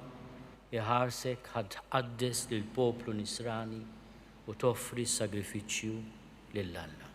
iħarsek ħad tqaddes lill-poplu Nisrani u toffri s-sagrifiċċju lill-Alla.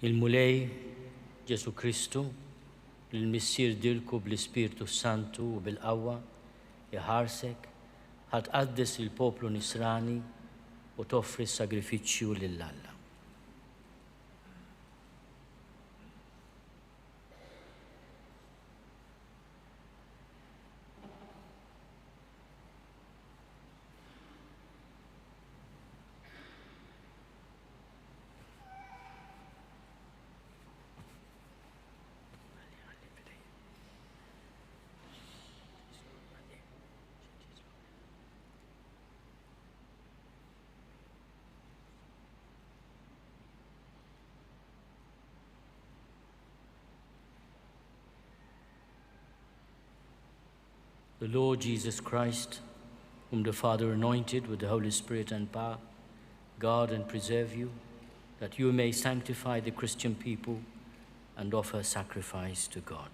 Il-Mulej Ġesu Kristu, il-Missier dilku bl-Ispirtu Santu u bil-qawwa, iħarsek ħad tqaddes il-poplu Nisrani u toffri s-sagrifiċċju lill-Alla. The Lord Jesus Christ, whom the Father anointed with the Holy Spirit and power, guard and preserve you, that you may sanctify the Christian people and offer sacrifice to God.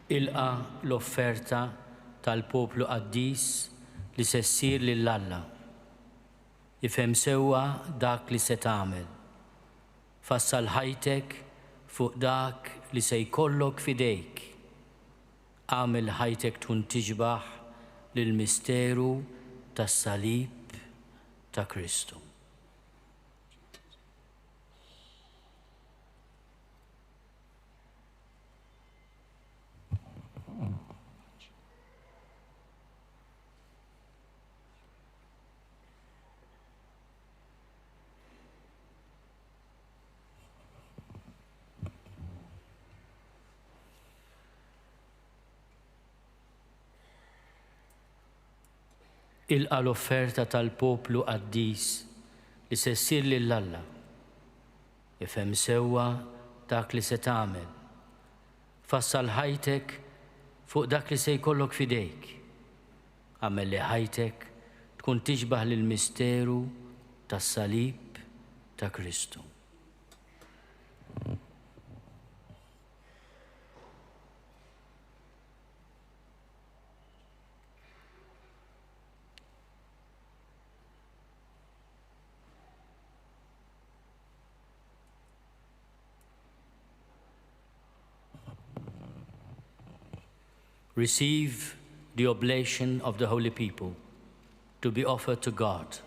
ilqa l-offerta tal-poplu qaddis li se ssir lill-Alla. Ifhem sewwa dak li se tagħmel. Fassal ħajtek fuq dak li se jkollok f'idejk. Għamel ħajtek tkun tiġbaħ lill-misteru tas-salib ta' Kristu. Ilqa l-offerta tal-poplu qaddis li se ssir lill-Alla. Ifhem sewwa dak li se tagħmel. Fassal ħajtek fuq dak li se jkollok f'idejk. Għamel li ħajtek tkun tiġbaħ lill-misteru tas-salib ta' Kristu. Receive the oblation of the holy people to be offered to God.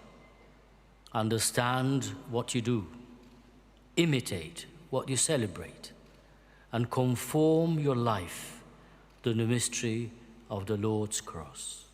Understand what you do, imitate what you celebrate, and conform your life to the mystery of the Lord's cross.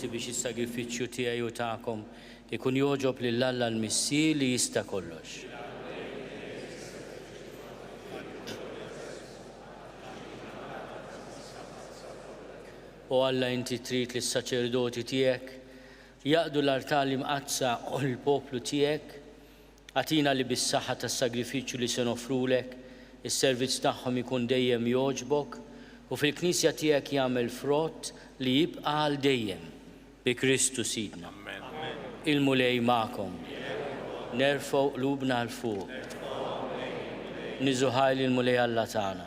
saċerdoti biex is-sagrifiċċju tiegħi u tagħkom ikun joġob lill-Alla l-Missier li jista' kollox. U Alla inti trid li s-saċerdoti tiegħek jaqdu l-artali mqazza u l-poplu tiegħek, għatina li bis-saħħa tas-sagrifiċċju li se nofrulek is-servizz tagħhom ikun dejjem jogħġbok u fil-Knisja tiegħek jagħmel frott li jibqa' għal dejjem bi Kristu Sidna. Il-mulej magħkom. Nerfgħu qlubna l fuq. Niżuħaj il-mulej Alla tagħna.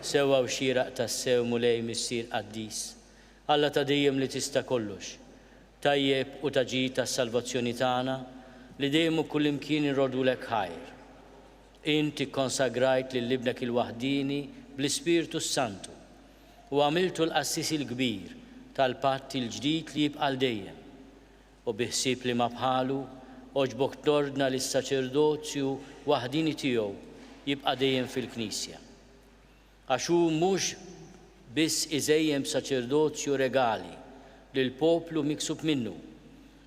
Sewwa u xieraq tas-sew mulej missier qaddis. Alla ta' dejjem li tista' kollox. Tajjeb u taġid tas-salvazzjoni tagħna li dejjem u kullimkien irrodulek ħajr. Inti konsagrajt lil libnek il-waħdini bl-Ispiritu Santu u għamiltu l-qassis il-kbir tal-patt il-ġdid li jibqa' dejjem u biħsieb li ma bħalu oġbok tordna lis-saċerdozju waħdini tiegħu jibqa' dejjem fil-Knisja. Għax hu mhux biss iżejjem saċerdozju regali lil poplu miksub minnu,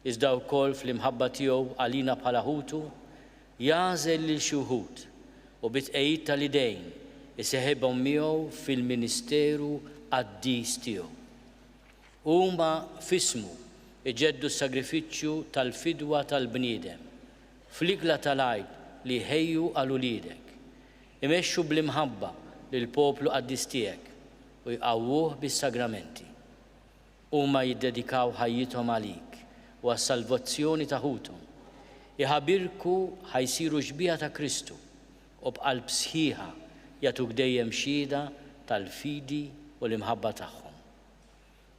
iżda wkoll fl-imħabba tiegħu għalina bħala ħutu jażel lil xi wħud u bit-tqejjid tal-idejn iseħħibhom miegħu fil-ministeru qaddis tiegħu. Huma f'ismu iġeddu s-sagrifiċċju tal-fidwa tal-bniedem fl-ikla tal-għid li jħejju għal uliedek. Imexxu bl-imħabba lill-poplu qaddis tiegħek u jqawwuh bis-sagramenti. Huma jiddedikaw ħajjithom għalik u għas-salvazzjoni ta' ħuthom. Iħabirku ħajsiru ġbija ta' Kristu u b'qalb sħiħa jagħtuk dejjem xhieda tal-fidi u l-imħabba tagħhom.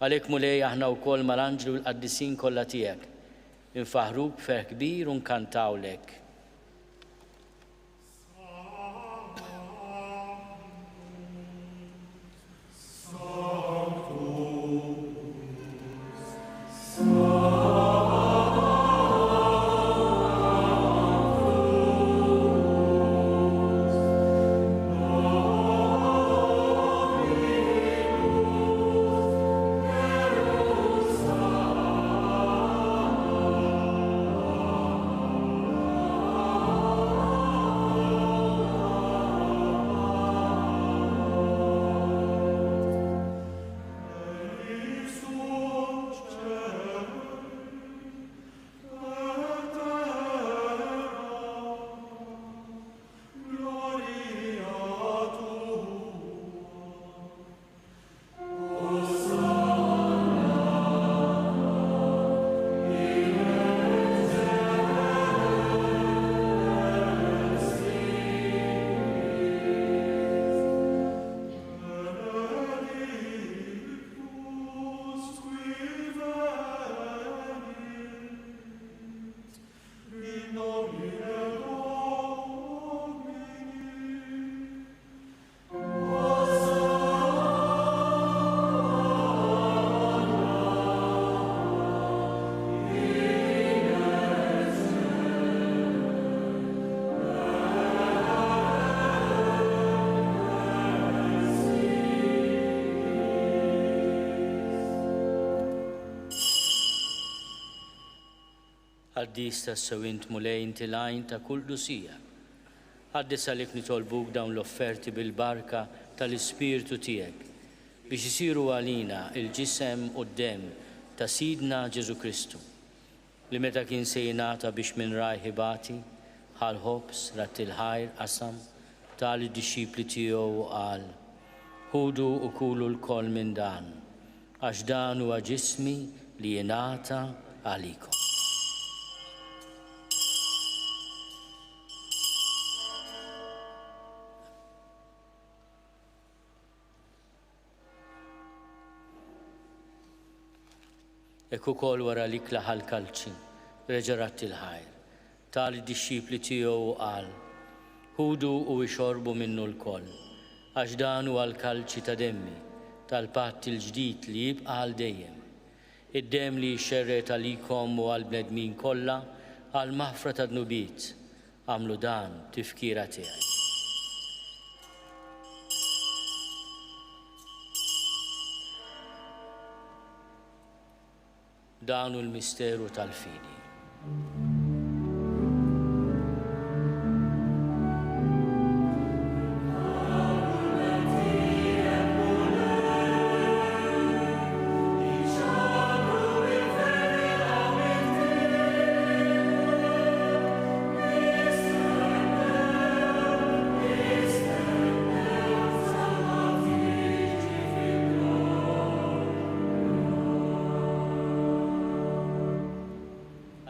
Għalhekk mulej aħna wkoll mal-anġlu l-qaddisin kollha tiegħek infaħruk ferħ kbir u nkantawlek. Għaddis tas-sewint mulej inti lajn ta' kull dusija. Għaddis għalhekk nitolbuk dawn l-offerti bil-barka tal-Ispiritu tiegħek biex isiru għalina il-ġisem u d-dem ta' Sidna Ġesu Kristu li meta kien se jingħata biex minn rajħibati ħal ħobs rat-il-ħajr qasam tal-disċipli tiegħu qal ħudu u kulu l-koll minn dan għax dan huwa ġismi li jingħata għalikom. Ekk ukoll wara li klaħal kalċi, reġarat il-ħajr, tali disċipli tiegħu qal, ħudu u ixorbu minnu l-koll, għax dan huwa l-kalċi ta' demmi, tal-patt il-ġdid li jibqa' għal dejjem. Id-dem li jxerret għalikom u għall-bnedmin kollha għal maħfra ta' dnubiet, għamlu dan tifkira tiegħi. Dan hu l-misteru tal-fidi.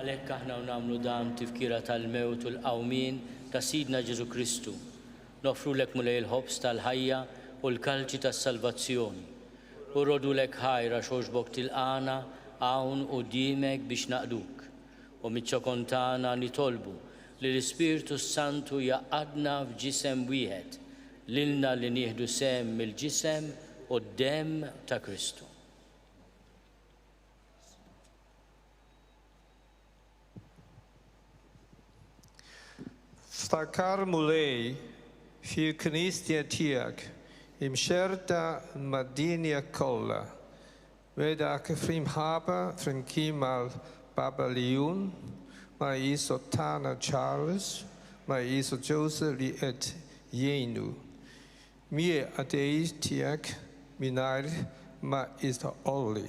Għalhekk aħna nagħmlu dan tifkira tal-mewt u l-qawmien ta' Sidna Ġesu Kristu. Nofrulek mulej il-ħobs tal-ħajja u l-kalċi tas-salvazzjoni. U rodulek ħajra xogħġbok tilqana hawn quddiemek biex naqduk. U miċ-ċokontana nitolbu li l-Ispirtu Santu jaqadna f'ġisem wieħed lilna li nieħdu sehem mill-ġisem u d-demm ta' Kristu. Ftakar mulej fil-Knisja tiegħek imxerta mad-dinja kollha meta flimħabba flimkien mal-Baba Leon, ma' Iso Tana Charles, ma' Iso Joseph li qed jgħinu. Mie għadej tiegħek mingħajr ma' Iso Olli.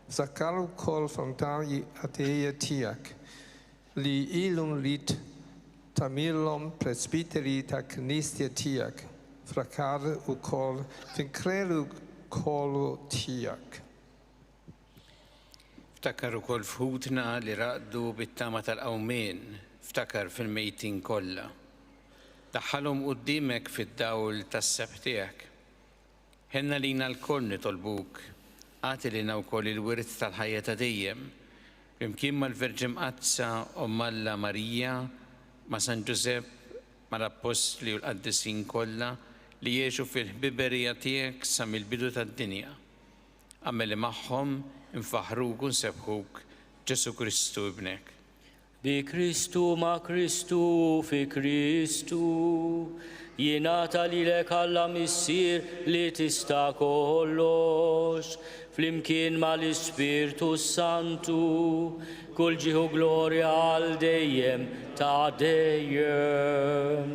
Ftakar ukoll f'dan għadejja tiegħek li ilhom rid tamilhom presbiteri ta' Knisja tiegħek, ftakar ukoll fin-kredu kollu tiegħek. Ftakar ukoll f'ħutna li raqdu bit-tama tal-qawmien, ftakar fil-mejtin kollha. Daħħalhom quddiemek fid-dawl tas-seb tiegħek. Ħenna lina l-koll nitolbuk, għati lina wkoll il-wirt tal-ħajja ta' dejjem, flimkien mal-Verġi Mqazza Omm Alla Marija, ma' San Giuseppe, ma' l-Apostli u l-Qaddisin kollha li jgħixu fil-ħbiberija tiegħek sa mill-bidu tad-dinja. Għammel magħhom infaħruk u nsebħuk Ġesu Kristu ibnek. Bi Kristu ma' Kristu fi Kristu jingħata lilek Alla missier li tista' kollox flimkien mal-Ispirtu Santu kull ġieħu glorja għal dejjem ta' dejjem.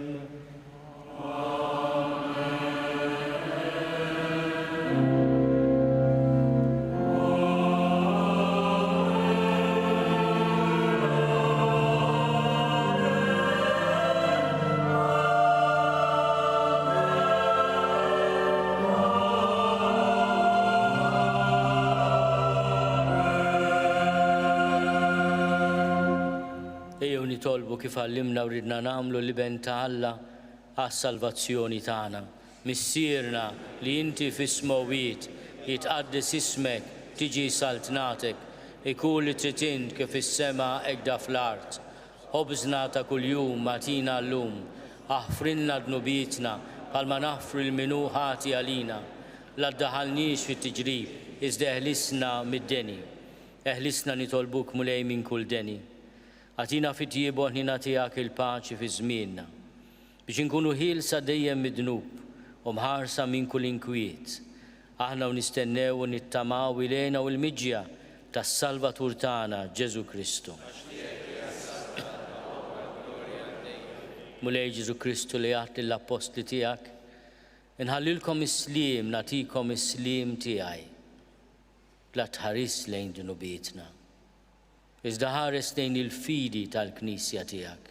Ejjew nitolbu kif għallimna u ridna nagħmlu l-iben ta' Alla għas-salvazzjoni tagħna. Missierna li inti fis-smowiet jitqaddis ismek tiġi saltnatek, ikun li trid int kif is-sema hekk fl-art. Ħobżna ta' kuljum magħtina llum, aħfrinna dnubietna bħalma naħfru l-minu ħati għalina. La ddaħħalniex fit-tiġrib, iżda eħlisna mid-deni. Eħlisna nitolbuk mulej minn kull deni. Għatina fit-tiebu ħnina tiegħek il-paċi fi żmienna biex inkunu ħielsa dejjem mid-dnub u mħarsa minn kull inkwiet. Aħna nistennew u nittamaw ilejna u l-miġja tas-Salvatur tagħna Ġesu Kristu. Mulej Ġesu Kristu li għat lill-Apostli tiegħek, inħallilkom is-sliem, nagħtikom is-sliem tiegħi. La tħares lejn dnubietna. Iżda ħares lejn il-fidi tal-Knisja tiegħek.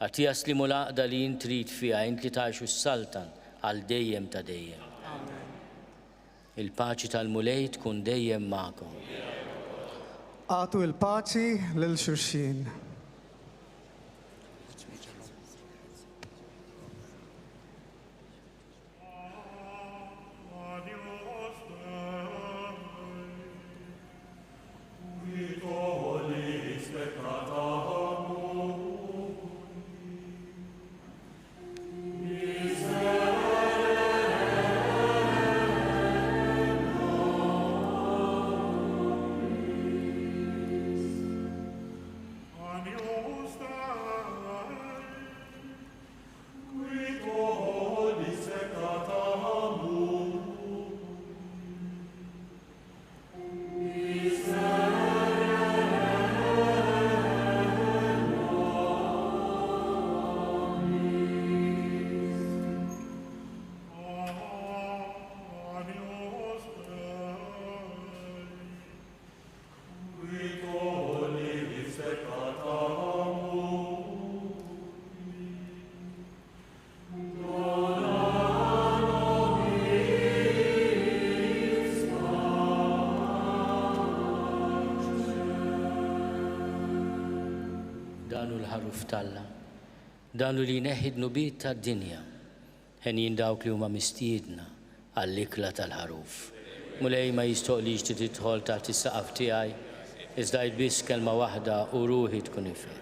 Għatija slimu l-għaqda li int trid fiha int li tgħixu s-saltan għal dejjem ta' dejjem. Il-paċi tal-mulej tkun dejjem magħkom. Għatu il-paċi lil xulxin. Amen. danu l-ħaruf talla, danu li neħid nubiet tad-dinja, ħenin dawk li huma mistiedna għall-ikla tal-ħaruf. Mulej ma jistoqlix tidħol taħt is-saqaf tiegħi, iżda biss kelma waħda u ruħi tkun ifhem.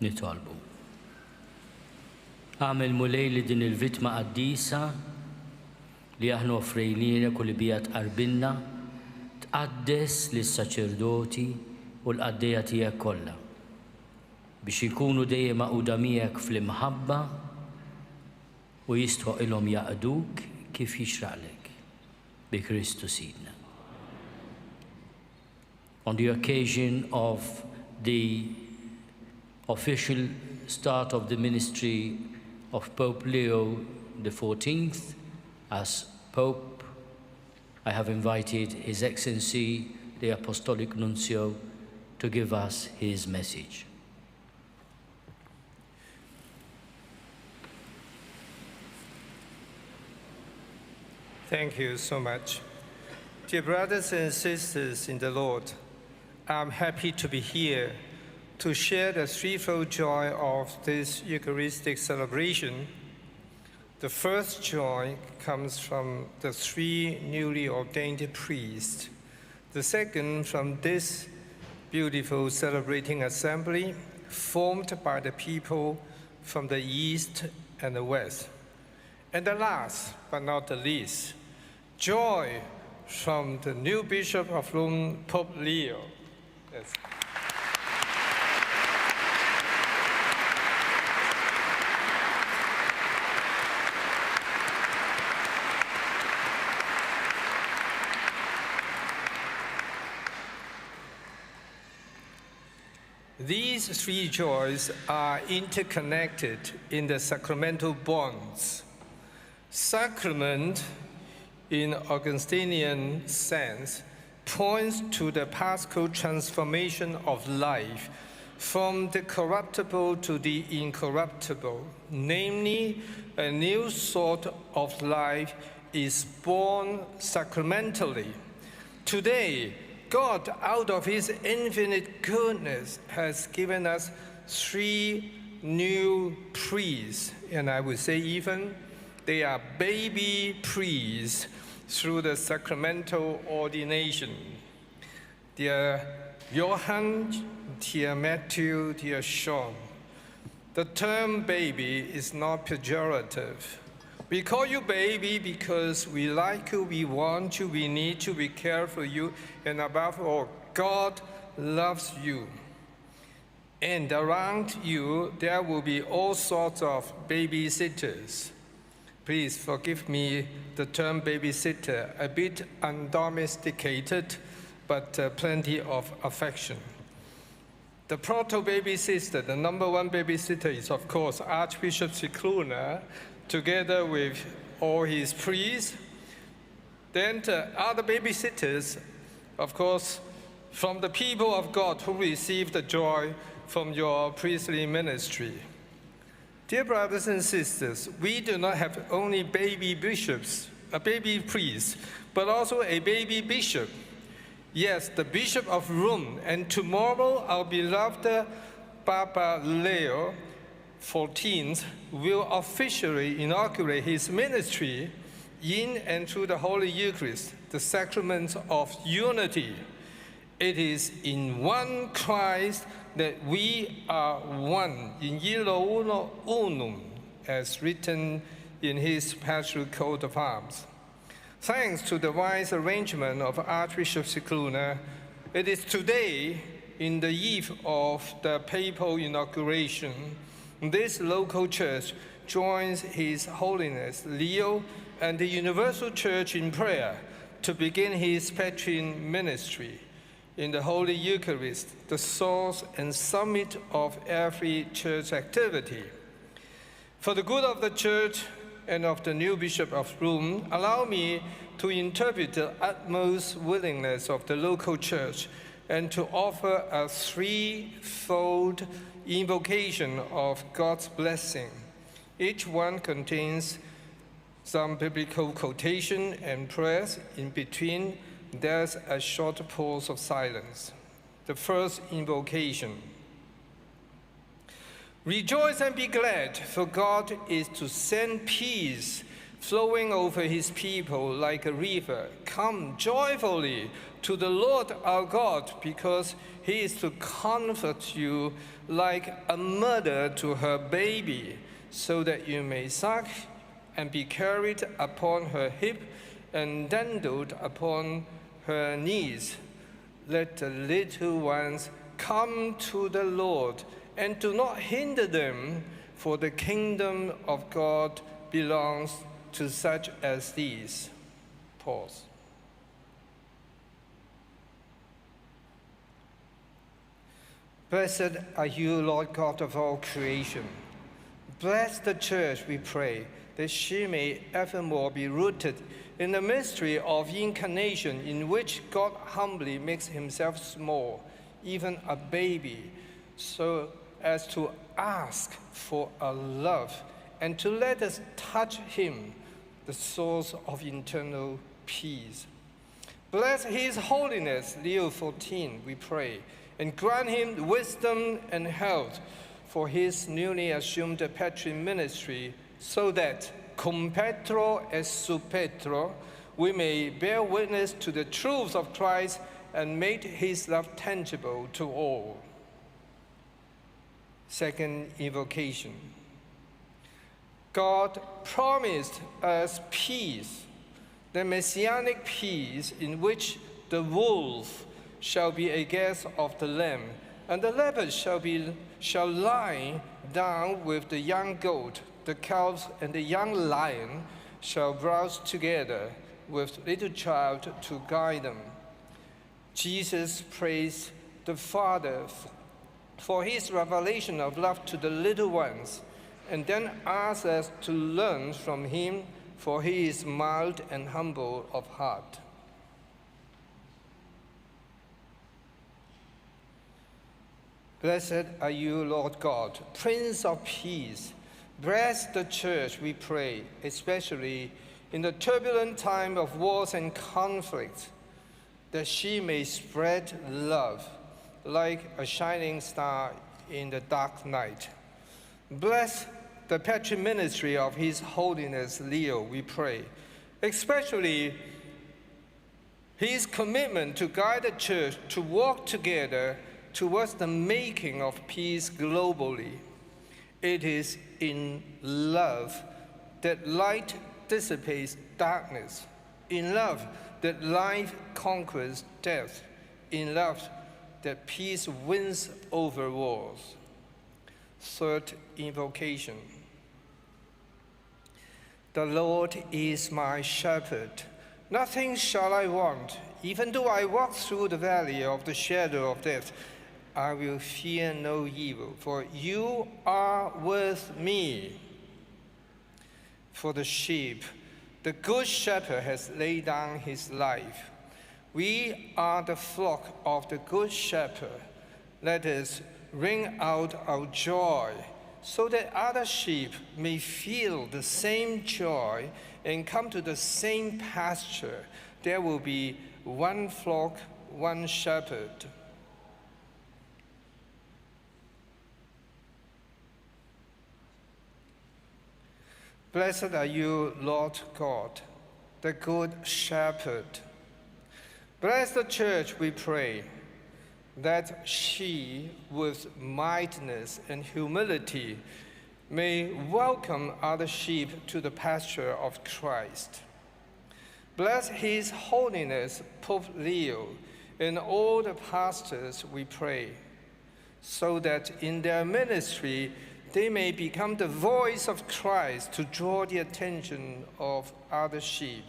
nitolbu. Għamil mulej li din il-vittma qaddisa li aħna offrejlina kulli bija tqarbilna tqaddes lis-saċerdoti u l-qaddejja tiegħek kollha biex ikunu dejjem maquda miegħek fl-imħabba u jistħoq ilhom jaqduk kif jixraqlek bi Kristu Sidna. On the occasion of the official start of the ministry of Pope Leo XIV as Pope, I have invited His Excellency the Apostolic Nuncio to give us his message. Thank you so much. Dear brothers and sisters in the Lord, I'm happy to be here to share the threefold joy of this Eucharistic celebration. The first joy comes from the three newly ordained priests. The second from this beautiful celebrating assembly formed by the people from the east and the west. And the last but not the least, joy from the new Bishop of Rome, Pope Leo. Yes. These three joys are interconnected in the sacramental bonds. Sacrament, in Augustinian sense, points to the paschal transformation of life from the corruptible to the incorruptible. Namely, a new sort of life is born sacramentally. Today, God, out of His infinite goodness, has given us three new priests, and I would say even they are baby priests through the sacramental ordination. Dear Johann, dear Matthew, dear Sean, the term baby is not pejorative. We call you baby because we like you, we want you, we need you, we care for you, and above all, God loves you. And around you, there will be all sorts of babysitters. Please forgive me the term babysitter, a bit undomesticated, but plenty of affection. The proto-baby sister, the number one babysitter is, of course, Archbishop Scicluna, together with all his priests. Then the other babysitters, of course, from the people of God who received the joy from your priestly ministry. Dear brothers and sisters, we do not have only baby bishops, a baby priest, but also a baby bishop. Yes, the Bishop of Rome, and tomorrow our beloved Papa Leo XIV will officially inaugurate his ministry in and through the Holy Eucharist, the sacrament of unity. It is in one Christ that we are one, in illo uno unum, as written in his pastoral coat of arms. Thanks to the wise arrangement of Archbishop Scicluna, it is today, in the eve of the papal inauguration, this local church joins His Holiness Leo and the Universal Church in prayer to begin his patron ministry in the Holy Eucharist, the source and summit of every church activity. For the good of the church and of the new Bishop of Rome, allow me to interpret the utmost willingness of the local church and to offer a threefold invocation of God's blessing. Each one contains some biblical quotation and prayers. In between, there's a short pause of silence. The first invocation. Rejoice and be glad, for God is to send peace flowing over his people like a river. Come joyfully to the Lord our God, because he is to comfort you like a mother to her baby, so that you may suck and be carried upon her hip and dandled upon her knees. Let the little ones come to the Lord, and do not hinder them, for the kingdom of God belongs to such as these. Pause. Blessed are you, Lord God of all creation. Bless the church, we pray, that she may evermore be rooted in the mystery of incarnation, in which God humbly makes himself small, even a baby, so as to ask for a love and to let us touch him, the source of eternal peace. Bless his holiness, Leo XIV, we pray, and grant him wisdom and health for his newly assumed patron ministry, so that, cum petro et sub petro, we may bear witness to the truths of Christ and make his love tangible to all. Second invocation. God promised us peace, the messianic peace in which the wolf shall be a guest of the lamb, and the leopard shall lie down with the young goat, the calves and the young lion shall browse together with little child to guide them. Jesus praised the Father for his revelation of love to the little ones, and then asks us to learn from him, for he is mild and humble of heart. Blessed are you, Lord God, Prince of Peace. Bless the church, we pray, especially in the turbulent time of wars and conflicts, that she may spread love like a shining star in the dark night. Bless the patron ministry of His Holiness Leo, we pray, especially his commitment to guide the church to walk together towards the making of peace globally. It is in love that light dissipates darkness, in love that life conquers death, in love that peace wins over wars. Third invocation. The Lord is my shepherd. Nothing shall I want. Even though I walk through the valley of the shadow of death, I will fear no evil, for you are with me. For the sheep, the good shepherd has laid down his life. We are the flock of the good shepherd. Let us ring out our joy, so that other sheep may feel the same joy and come to the same pasture. There will be one flock, one shepherd. Blessed are you, Lord God, the good shepherd. Bless the church, we pray, that she, with mildness and humility, may welcome other sheep to the pasture of Christ. Bless His Holiness Pope Leo and all the pastors, we pray, so that in their ministry they may become the voice of Christ to draw the attention of other sheep.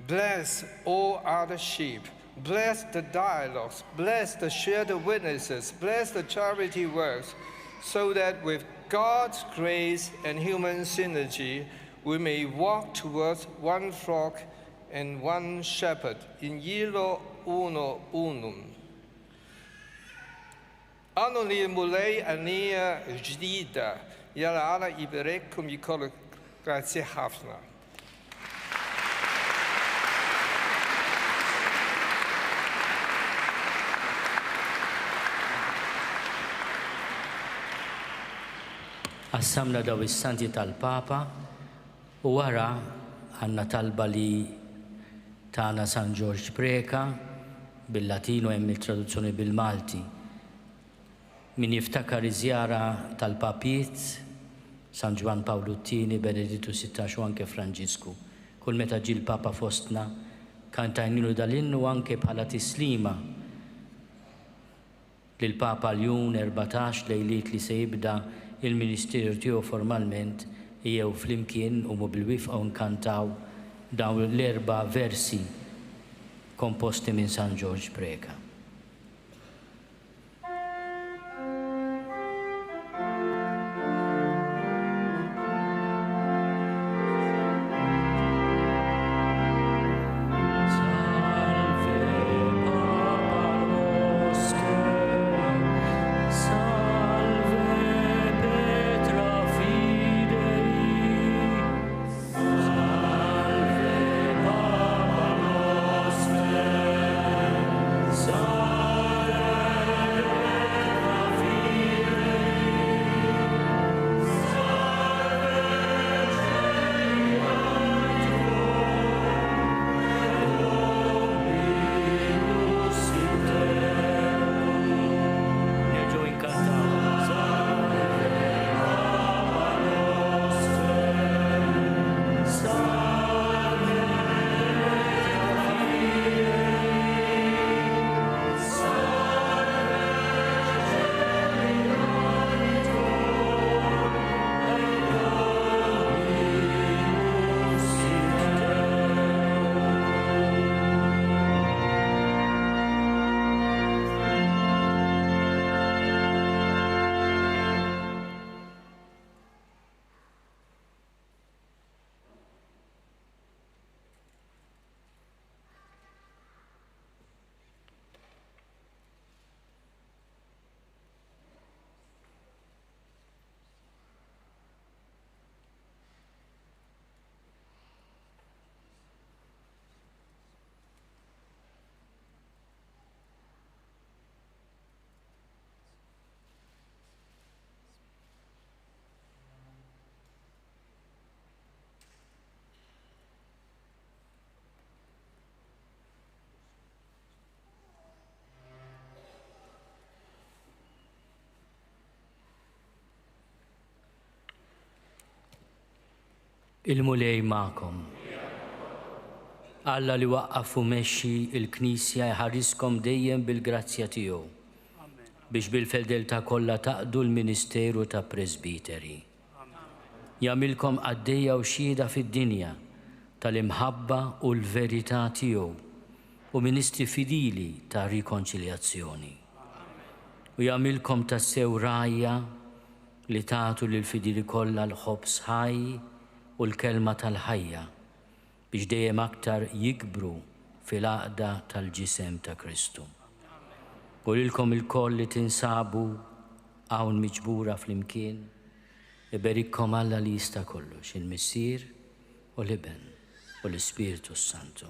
Bless all other sheep. Bless the dialogues. Bless the shared witnesses. Bless the charity works, so that with God's grace and human synergy, we may walk towards one flock and one shepherd in illo uno unum. Anoni mulei ania jdida, yala ala iberekum yikol grazie hafna. Assamna daw is-santi tal-Papa U wara għandna talba li tagħna San George Preka bil-Latino hemm il-traduzzjoni bil-Malti. Min jiftakar iż-żjara tal-Papiet, San Ġwan Pawlu II, Benedittu XVI u anke Franġisku. Kull meta ġie l-Papa fostna kan tajnilu dal-innu anke bħala tislima lill-Papa Ljun 14 lejliet li se jibda il-Ministerju tiegħu formalment jew flimkien u bil-wifqa nkantaw dawn l-4 versi komposti minn San George Preka. Il-mulej ma'kom. Alla li waqqaf u mexxi il-Knisja jħariskom dejjem bil-grazzja tiegħu biex bil-fedeltà kollha taqdu l-Ministeru ta' Presbiteri. Jagħmilkom għaddejja u xhieda fid-dinja tal-imħabba u l-verità tiegħu u ministri fidili ta' rikonċiljazzjoni. U jagħmilkom tassew rajja li tagħtu lill-fidili kollha l-ħobb sħaj u l-kelma tal-ħajja biex dejjem aktar jikbru fil-għaqda tal-ġisem ta' Kristu. U lilkom il-koll li tinsabu hawn miġbura fl-imkien, iberikkom Alla li jista' kollox, il-Missier u l-Iben u l-Ispiritu Santu.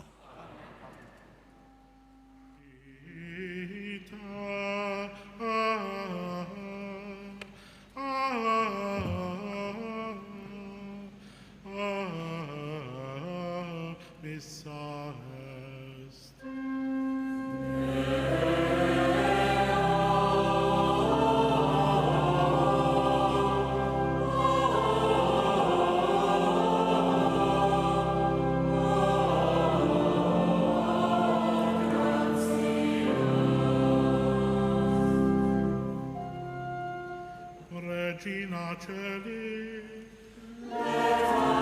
Regina Celi. Alleluia.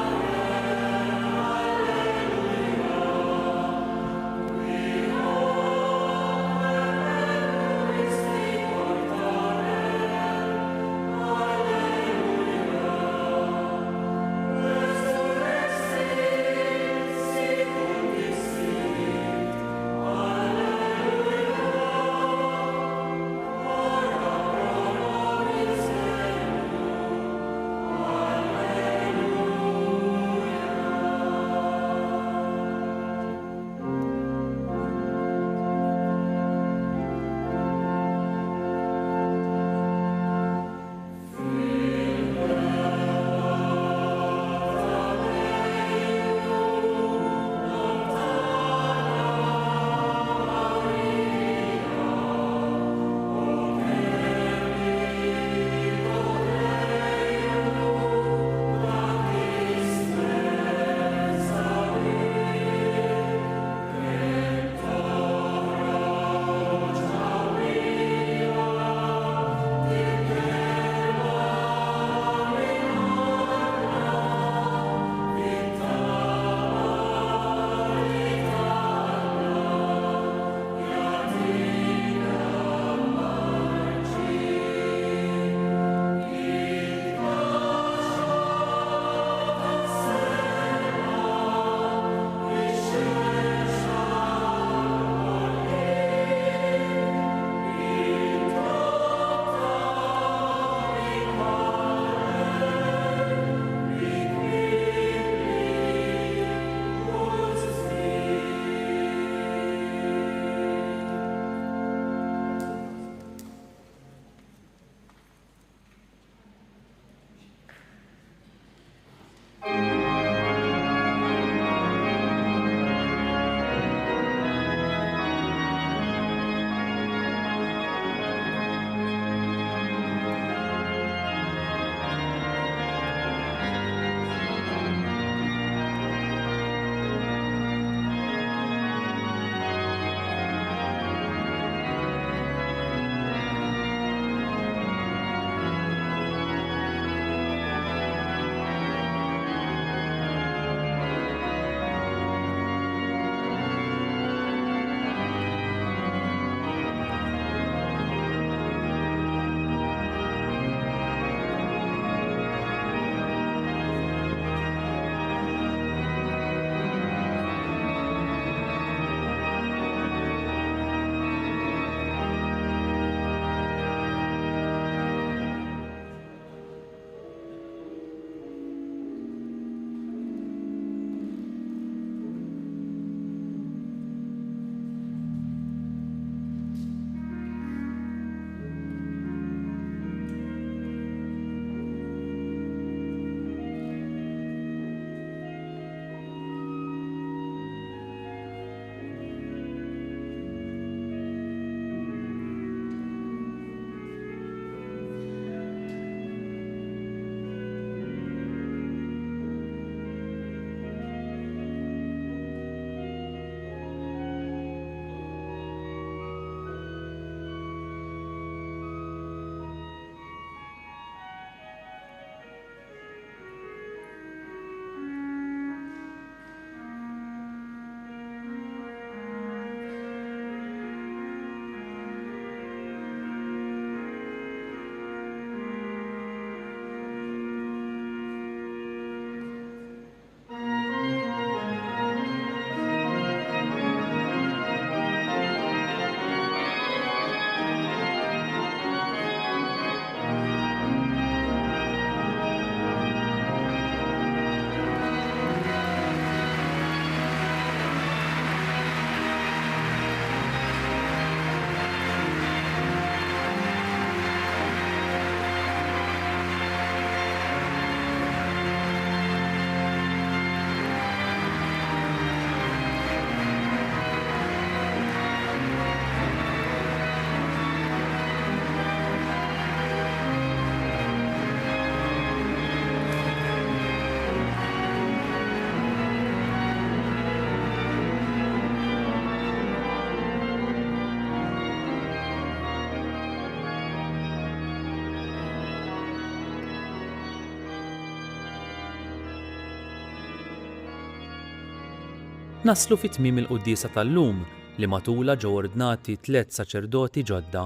naslu fit-tmiem il-quddiesa tal-lum li matula ġew ordnati 3 saċerdoti ġodda.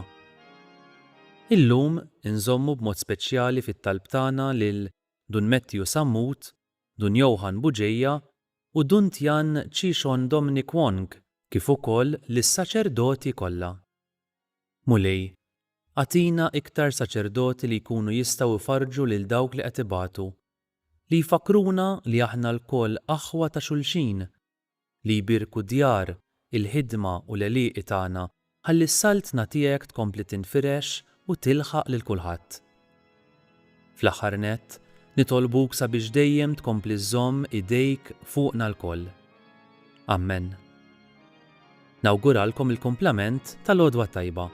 Illum inżommu b'mod speċjali fit-talb tagħna lil Dun Matthew Sammut, Dun Johann Buġejja u Dun Tjan Chishon Dominic Wong kif ukoll lis-saċerdoti kollha. Mulej, għatina iktar saċerdoti li jkunu jistgħu jfarġu lil dawk li qed ibatu, li jfakruna li aħna lkoll aħwa ta' xulxin, li jbirku djar, il-ħidma u l-għelieqi tagħna ħalli s-saltna tiegħek tkompli tinfirex u tilħaq lil kulħadd. Fl-aħħar nett, nitolbuk sabiex dejjem tkompli żomm idejk fuqna lkoll. Amen. Nawguralkom il-kumplament tal-għodwa tajba.